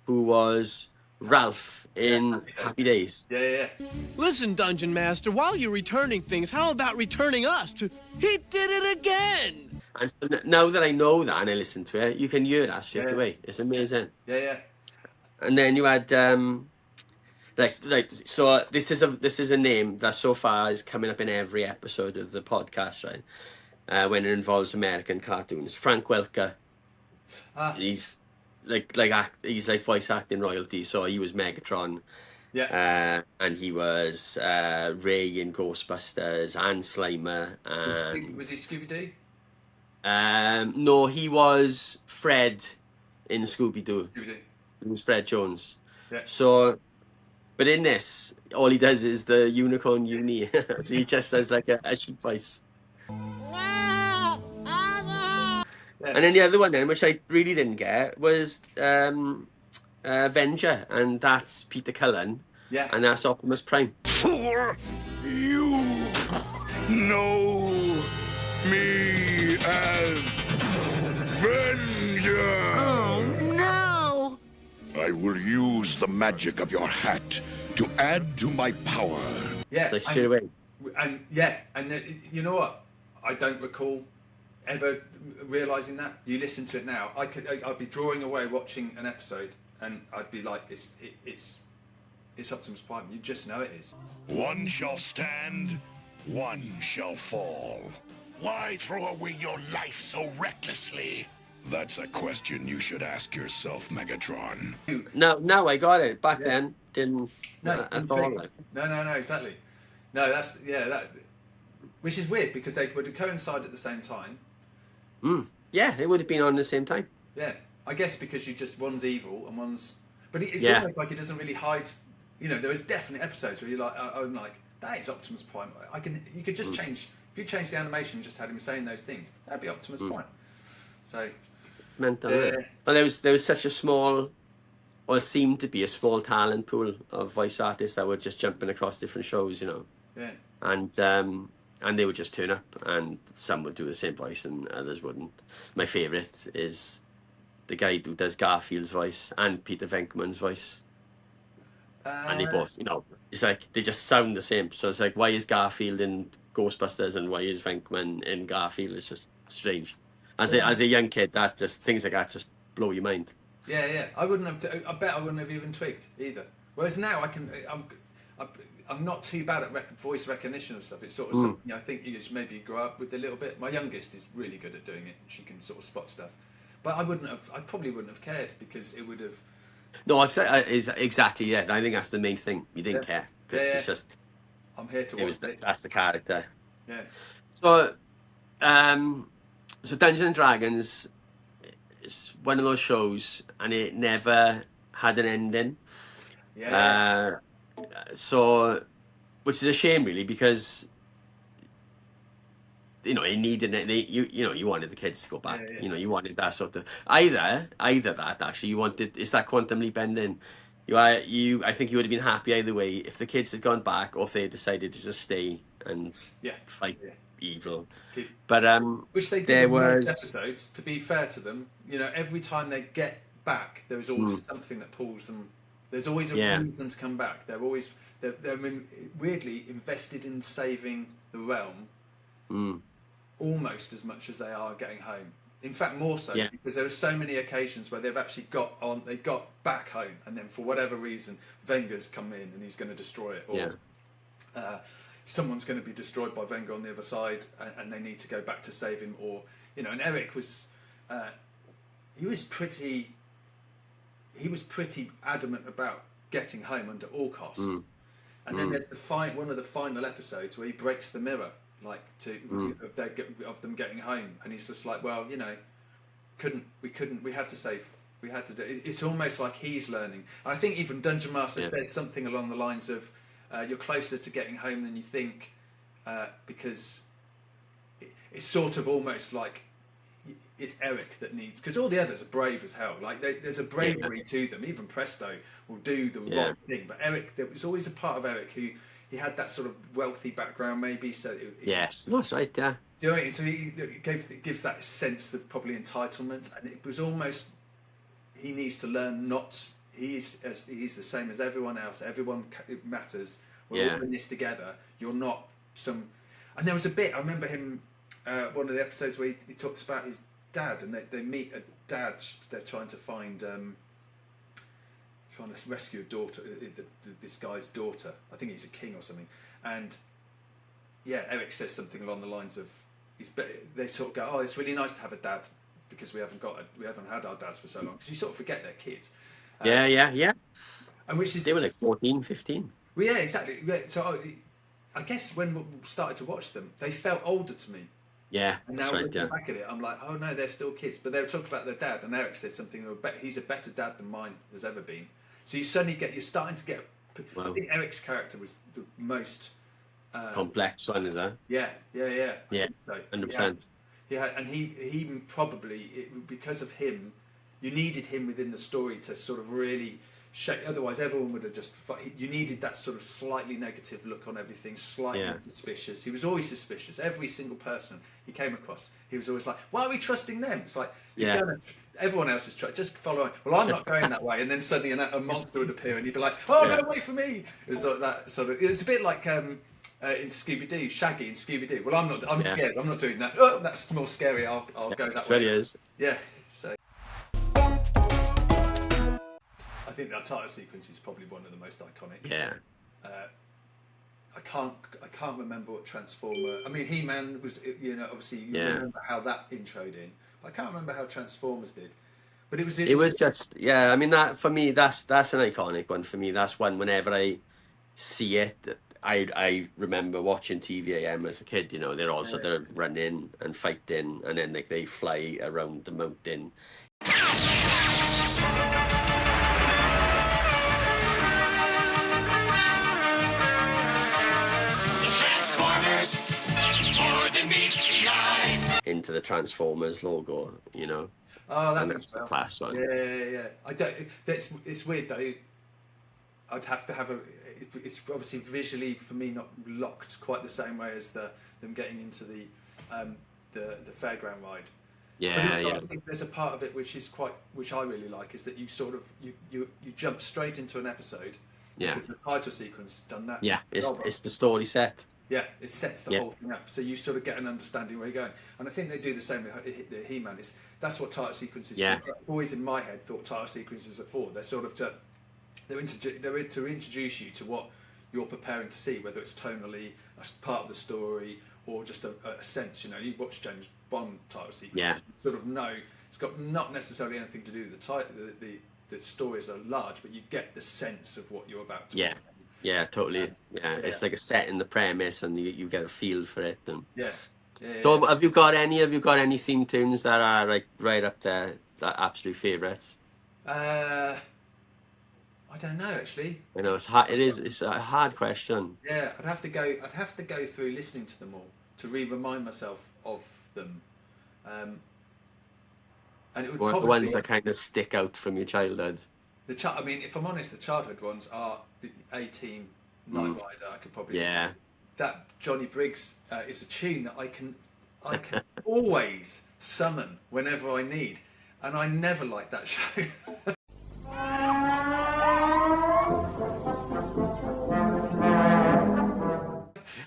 who was Ralph in Happy Days. Yeah. Listen, Dungeon Master, while you're returning things, how about returning us to He Did It Again? And so now that I know that and I listen to it, you can hear that straight away. It's amazing. Yeah. And then you had so this is a name that so far is coming up in every episode of the podcast, right? When it involves American cartoons. Frank Welker. He's like he's like voice acting royalty, so he was Megatron. Yeah. And he was Ray in Ghostbusters and Slimer, and Was he Scooby Doo? no, he was Fred in Scooby Doo. Scooby Doo. He was Fred Jones. Yeah. So, but in this, all he does is the unicorn uni. So he just does like a sheep voice. And then the other one then, which I really didn't get, was Avenger, and that's Peter Cullen, Yeah. and that's Optimus Prime. For you know me as Avenger. Oh, no! I will use the magic of your hat to add to my power. Yeah. So straight away. You know what? I don't recall ever realizing that. You listen to it now. I'd be drawing away watching an episode, and I'd be like, it's Optimus Prime. You just know it is. One shall stand, one shall fall. Why throw away your life so recklessly? That's a question you should ask yourself, Megatron. No, I got it. Back then, didn't at all. Like. No, exactly. No, that's that. Which is weird because they would coincide at the same time. Yeah, it would have been on the same time. Yeah, I guess because one's evil and one's, but it's Yeah. almost like it doesn't really hide. You know, there is definite episodes where you're like, I'm like, that is Optimus Prime. You could just change if you change the animation, and just had him saying those things. That'd be Optimus Prime. So. Mental. Well, there was such a small, or seemed to be a small talent pool of voice artists that were just jumping across different shows, you know. Yeah. And they would just turn up, and some would do the same voice and others wouldn't. My favourite is the guy who does Garfield's voice and Peter Venkman's voice. And they both, you know, it's like they just sound the same. So it's like, why is Garfield in Ghostbusters and why is Venkman in Garfield? It's just strange. As a young kid, that just things like that just blow your mind. Yeah. I bet I wouldn't have even twigged either. Whereas now I'm not too bad at voice recognition of stuff. It's sort of something I think you just maybe grow up with a little bit. My youngest is really good at doing it. She can sort of spot stuff. But I probably wouldn't have cared because it would have. No, exactly. Yeah, I think that's the main thing. You didn't care because it's just. I'm here to watch this. That's the character. Yeah. So, so Dungeons and Dragons is one of those shows, and it never had an ending. Yeah. So, which is a shame, really, because you know it needed it. You wanted the kids to go back. Yeah. You know, you wanted that sort of either that actually. You wanted it's that quantum leap ending. I think you would have been happy either way if the kids had gone back or if they decided to just stay and fight evil. But which they did there in was most episodes. To be fair to them, you know, every time they get back, there is always something that pulls them. There's always a reason to come back. They're weirdly invested in saving the realm, almost as much as they are getting home. In fact, more so because there are so many occasions where they've actually got back home, and then for whatever reason, Venger's come in and he's going to destroy it, or someone's going to be destroyed by Venger on the other side, and they need to go back to save him, or you know. And Eric was he was pretty adamant about getting home under all costs. And then there's one of the final episodes where he breaks the mirror, like of them getting home, and he's just like, well, you know, we had to save. We had to do. It's almost like he's learning. And I think even Dungeon Master says something along the lines of, "You're closer to getting home than you think," because it's sort of almost like it's Eric that needs, because all the others are brave as hell. Like there's a bravery to them. Even Presto will do the wrong thing, but Eric, there was always a part of Eric who he had that sort of wealthy background, maybe. So yes, that's right. Yeah. Do you know what I mean? So it gives that sense of probably entitlement, and it was almost he needs to learn not. He's the same as everyone else. Everyone matters. We're all in this together. You're not some. And there was a bit I remember him. One of the episodes where he talks about his dad, and they meet a dad. They're trying to find, trying to rescue a daughter. This guy's daughter. I think he's a king or something. And Eric says something along the lines of, they sort of go, "Oh, it's really nice to have a dad because we haven't had our dads for so long." Because you sort of forget they're kids. Yeah. And which is They were like 14, 15. well, yeah, exactly. Yeah, so I guess when we started to watch them, they felt older to me. Yeah, And that's now right, looking yeah. back at it, I'm like, oh no, they're still kids. But they were talking about their dad, and Eric said something. He's a better dad than mine has ever been. So you're starting to get. Wow. I think Eric's character was the most Complex one, is that? Yeah. Yeah, So 100%. yeah, and he probably because of him, you needed him within the story to sort of really shape. Otherwise, everyone would have just. You needed that sort of slightly negative look on everything, slightly suspicious. He was always suspicious. Every single person he came across, he was always like, "Why are we trusting them?" It's like, everyone else is trying. Just follow on. Well, I'm not going that way, and then suddenly a monster would appear, and you'd be like, "Oh, go away from me!" It was like that sort of. It was a bit like. In Scooby Doo, Shaggy in Scooby Doo. Well, I'm not. I'm scared. I'm not doing that. Oh, that's more scary. I'll go that way. That's what it is. Yeah. So I think that title sequence is probably one of the most iconic. Yeah. I can't remember what Transformer. I mean, He-Man was. Obviously you remember how that introed in, but I can't remember how Transformers did. But it was. It was just I mean, that for me, that's an iconic one for me. That's one whenever I see it. I remember watching TVAM as a kid. They're all sort of running and fighting, and then like they fly around the mountain. Transformers, more than meets the eye. Into the Transformers logo, Oh, and that's the class one. Yeah. I don't. It's weird though. I'd have to have a. It's obviously visually for me not locked quite the same way as them getting into the fairground ride. Yeah. I think there's a part of it which I really like, is that you sort of you jump straight into an episode. Yeah. Because the title sequence done that. Yeah, it's the story set. Yeah, it sets the whole thing up, so you sort of get an understanding where you're going. And I think they do the same with the He-Man. That's what title sequences. Yeah. For. I've always in my head thought title sequences are for. They're sort of they're to introduce you to what you're preparing to see, whether it's tonally as part of the story or just a sense. You watch James Bond title sequence, you sort of know it's got not necessarily anything to do with the title. The stories are large, but you get the sense of what you're about to. Yeah, totally. It's like a set in the premise, and you get a feel for it. And So have you got any theme tunes that are like right up there, that absolute favourites? I don't know actually. I know it's hard. It's a hard question. Yeah, I'd have to go through listening to them all to remind myself of them. And it would probably the ones be that kind of stick out from your childhood. I mean, if I'm honest, the childhood ones are the A-Team, Night Rider. I could probably that Johnny Briggs is a tune that I can always summon whenever I need, and I never liked that show.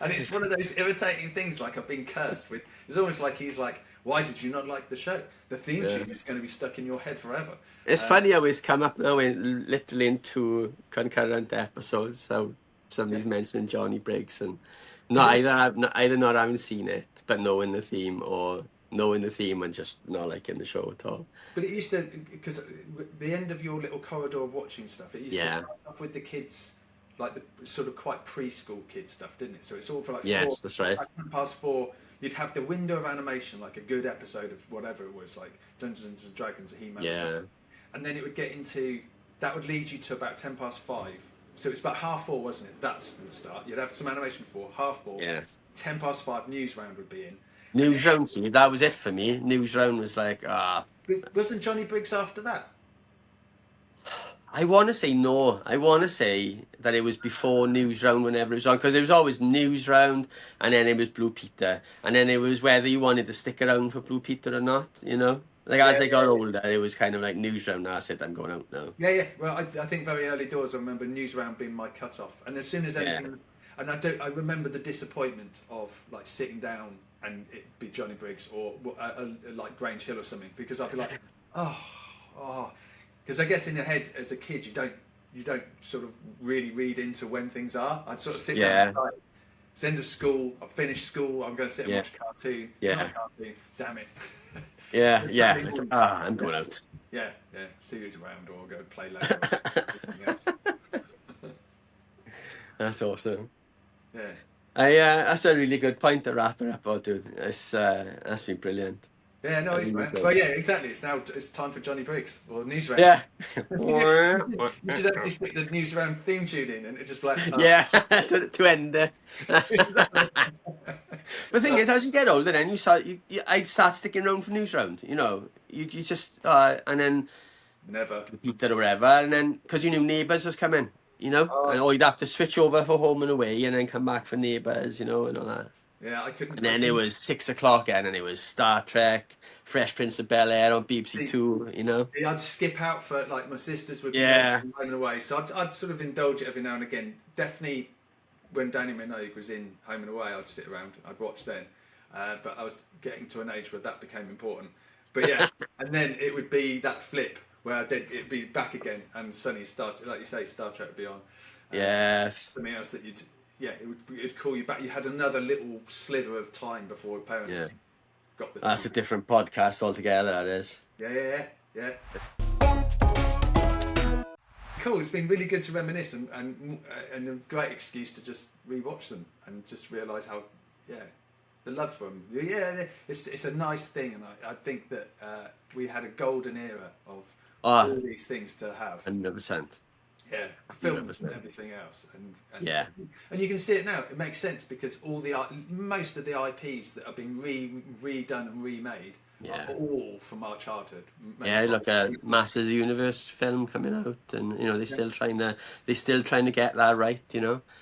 And it's one of those irritating things, like I've been cursed with. It's almost like he's like, why did you not like the show? The theme tune is going to be stuck in your head forever. It's funny how it's come up now literally in 2 concurrent episodes. So somebody's mentioning Johnny Briggs, and either not having seen it, but knowing the theme, or knowing the theme and just not liking the show at all. But it used to, because the end of your little corridor of watching stuff, it used to start off with the kids, like the sort of quite preschool kid stuff, didn't it? So it's all for like 4, that's right. At 4:10, you'd have the window of animation, like a good episode of whatever it was, like Dungeons and Dragons, He-Man, or something. And then it would get into, that would lead you to about 5:10. So it's about 4:30, wasn't it? That's the start. You'd have some animation before 4:30. Yeah. 5:10 news round would be in. News round, see, that was it for me. News round was like, But wasn't Johnny Briggs after that? I want to say no. I want to say that it was before News Round, whenever it was on, because it was always News Round, and then it was Blue Peter, and then it was whether you wanted to stick around for Blue Peter or not, Like as I got older, it was kind of like News Round. Now I said I'm going out now. Yeah. Well, I think very early doors, I remember News Round being my cut-off, and as soon as anything, and I remember the disappointment of like sitting down and it be Johnny Briggs or like Grange Hill or something, because I'd be like, oh. Because I guess in your head as a kid, you don't sort of really read into when things are. I'd sort of sit down and like, it's end of school, I've finished school, I'm going to sit and watch a cartoon. It's not a cartoon, damn it. I'm going out. Yeah, yeah. See who's around, or go play later. That's awesome. Yeah. That's a really good point to wrap it up, dude. That's been brilliant. Yeah, no, I it's really man. enjoyed Well, it. yeah, exactly. It's time for Johnny Briggs or news round. Yeah. You should actually stick the news round theme tune in, and it just like Yeah, to end it. Exactly. The thing is, as you get older, then I'd start sticking around for news round. You just and then Never. repeat it or whatever, and then because you knew Neighbours was coming, Oh, or you'd have to switch over for Home and Away, and then come back for Neighbours, and all that. yeah, I couldn't. And then it was 6 o'clock, and it was Star Trek, Fresh Prince of Bel Air on BBC Two. See, I'd skip out for like my sisters would be Yeah. home and away, so I'd sort of indulge it every now and again. Definitely, when Danny Minogue was in Home and Away, I'd sit around, I'd watch then. But I was getting to an age where that became important. But yeah, and then it would be that flip where it'd be back again, and suddenly like you say, Star Trek would be on. Yes. Something else that it'd call you back. You had another little slither of time before parents Yeah. got the. That's a different podcast altogether. That is. Yeah. Cool. It's been really good to reminisce and a great excuse to just rewatch them and just realise how the love for them. Yeah, it's a nice thing, and I think that we had a golden era of all these things to have. 100%. Yeah, films and everything else, and Yeah. and you can see it now. It makes sense because most of the IPs that have been redone and remade are all from our childhood. Yeah, look at Masters of the Universe film coming out, and they're still trying to get that right.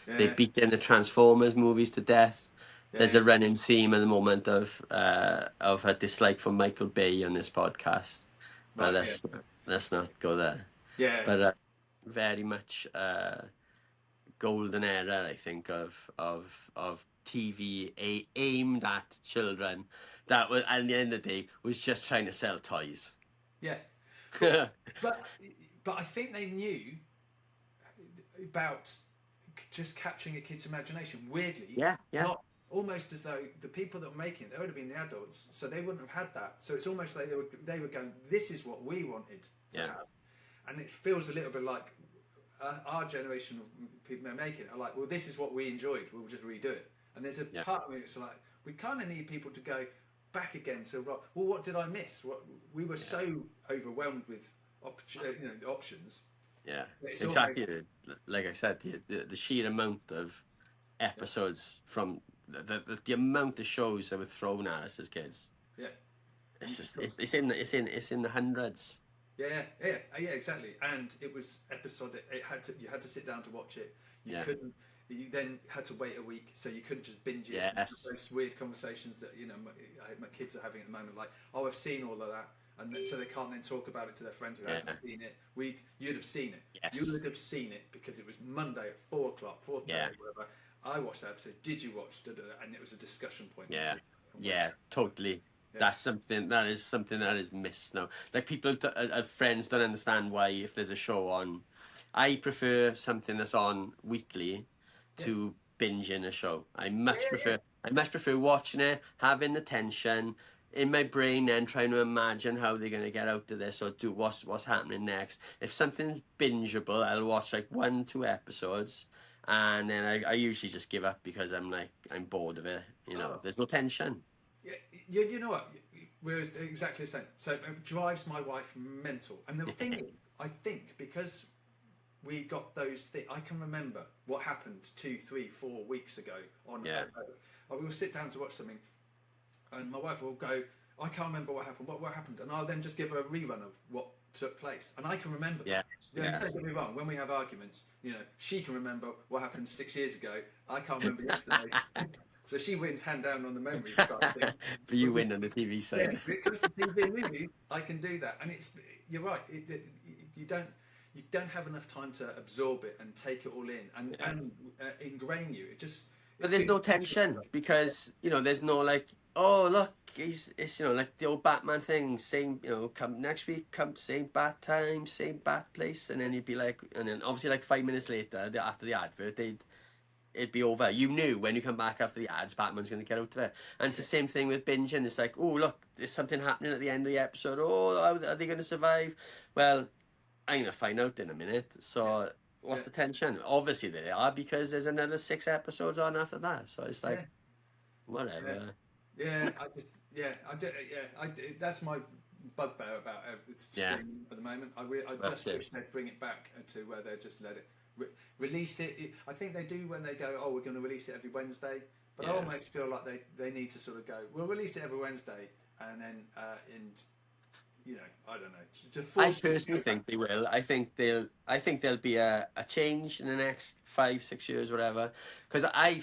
They beat in the Transformers movies to death. There's a running theme at the moment of a dislike for Michael Bay on this podcast, but let's not go there. Yeah, but very much golden era, I think, of TV aimed at children. That was, at the end of the day, was just trying to sell toys. Yeah, but I think they knew about just capturing a kid's imagination. Weirdly, Yeah. Almost as though the people that were making it, they would have been the adults, so they wouldn't have had that. So it's almost like they were going, "This is what we wanted to have," and it feels a little bit like our generation of people that are making it are like, "Well, this is what we enjoyed. We'll just redo it." And there's a part of me that's like, we kind of need people to go back again to, well, what did I miss? We were so overwhelmed with the options. Yeah, exactly. Like I said, the sheer amount of episodes from the amount of shows that were thrown at us as kids. Yeah, it's just it's in the hundreds. Yeah, exactly. And it was episodic. You had to sit down to watch it. You couldn't. You then had to wait a week, so you couldn't just binge it. Yes. Those weird conversations that my kids are having at the moment, like, "Oh, I've seen all of that," and so they can't then talk about it to their friend who hasn't seen it. You'd have seen it. Yes. You would have seen it because it was Monday at 4:00, 4:30, whatever. I watched that episode. Did you watch? And it was a discussion point. Yeah, totally. Yeah. That is something that is missed now. Like, friends don't understand why, if there's a show on, I prefer something that's on weekly to binging a show. I much prefer watching it, having the tension in my brain, then trying to imagine how they're going to get out of this or do what's happening next. If something's bingeable, I'll watch like 1-2 episodes. And then I usually just give up because I'm bored of it. There's no tension. Yeah, you know what? We're exactly the same. So it drives my wife mental. And the thing is, I think because we got those things, I can remember what happened 2, 3, 4 weeks ago. We will sit down to watch something, and my wife will go, "I can't remember what happened. What happened?" And I'll then just give her a rerun of what took place, and I can remember. Don't get me wrong. When we have arguments, she can remember what happened 6 years ago. I can't remember yesterday's. So she wins hand down on the memory side of things. But you win on the TV side. Yeah, because the TV and movies, I can do that, and you're right. You don't have enough time to absorb it and take it all in and ingrain you. But there's no tension because there's no like, oh look, it's like the old Batman thing, same come next week, come same bat time, same bat place, and then you'd be like, and then obviously like 5 minutes later after the advert, it'd be over. You knew when you come back after the ads, Batman's going to get out of it. And it's the same thing with binging. It's like, oh, look, there's something happening at the end of the episode. Oh, are they going to survive? Well, I'm going to find out in a minute. So what's the tension? Obviously they are, because there's another 6 episodes on after that. So it's like, whatever. That's my bugbear about streaming at the moment. I just wish they'd bring it back to where they just let it release it. I think they do when they go, oh, we're going to release it every Wednesday, but I almost feel like they need to sort of go, we'll release it every Wednesday, and then I don't know. I personally think they will. I think there'll be a change in the next 5-6 years, whatever. Because I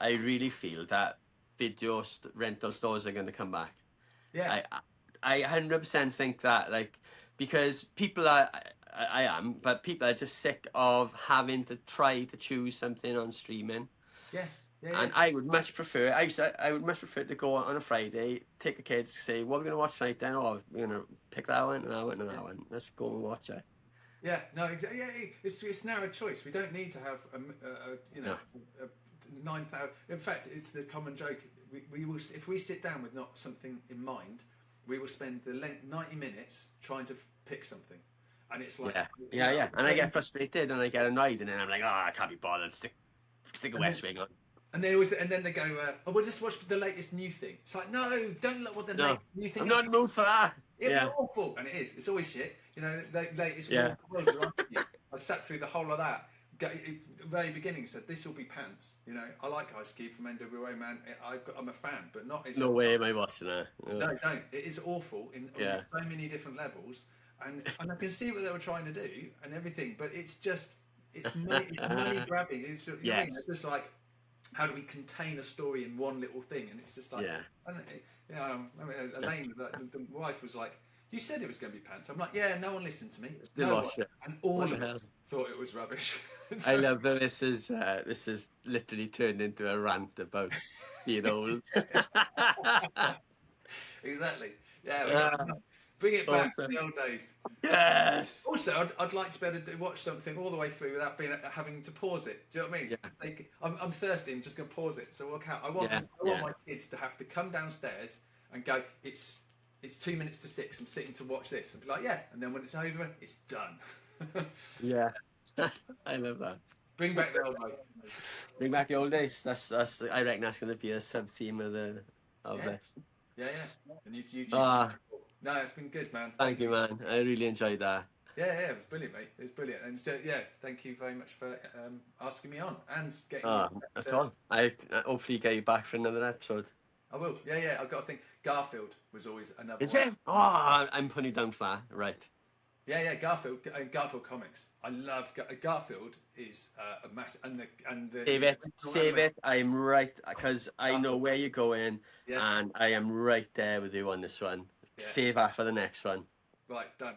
really feel that video rental stores are going to come back. Yeah. I 100% think that, like, because people are, I am, but people are just sick of having to try to choose something on streaming. Yeah. And I would much prefer. I would much prefer to go on a Friday, take the kids, say, "What are we going to watch tonight?" Then, oh, we're going to pick that one and that one and that one. Let's go and watch it. Yeah, no, exactly. Yeah, it's narrow choice. We don't need to have a 9,000. In fact, it's the common joke. We will, if we sit down with not something in mind, we will spend the 90 minutes trying to pick something, and it's like yeah. And I get frustrated and I get annoyed, and then I'm like, oh, I can't be bothered. Stick a West Wing on. And then they go, oh, we'll just watch the latest new thing. It's like, no, don't look what the latest new thing. I'm not in the mood for that. It's awful, and it is. It's always shit. You know, the latest one. I sat through the whole of that. At the very beginning, said this will be pants. You know, I like Ice Cube from NWA, man. I'm a fan, but not. No way am I watching that. No, don't. It is awful on so many different levels, and I can see what they were trying to do and everything, but it's money grabbing. It's just like, how do we contain a story in one little thing? And it's just like, Elaine, the wife, was like, you said it was going to be pants. I'm like, yeah, no one listened to me. And all of us thought it was rubbish. I love that this is literally turned into a rant about being old. Exactly. Yeah. Bring it back to the old days. Yes. Also, I'd like to be able to watch something all the way through without having to pause it. Do you know what I mean? Yeah. Like, I'm thirsty. I'm just going to pause it. So I want my kids to have to come downstairs and go, it's 2 minutes to 6. I'm sitting to watch this, and be like, yeah. And then when it's over, it's done. Yeah. I love that. Bring back the old days. Bring back the old days. That's. I reckon that's going to be a sub theme of this. Yeah. And you no, it's been good, man. Thank you, man. I really enjoyed that. Yeah, it was brilliant, mate. It was brilliant. And so, thank you very much for asking me on and getting me back. At all. I hopefully get you back for another episode. I will. Yeah. I've got to think. Garfield was always another. Is it? Oh, I'm putting you down flat. Right. Yeah. Garfield comics. I loved Garfield. Is a massive and the save it. I'm right, because I know where you're going, and I am right there with you on this one. Yeah. Save that for the next one. Right, done.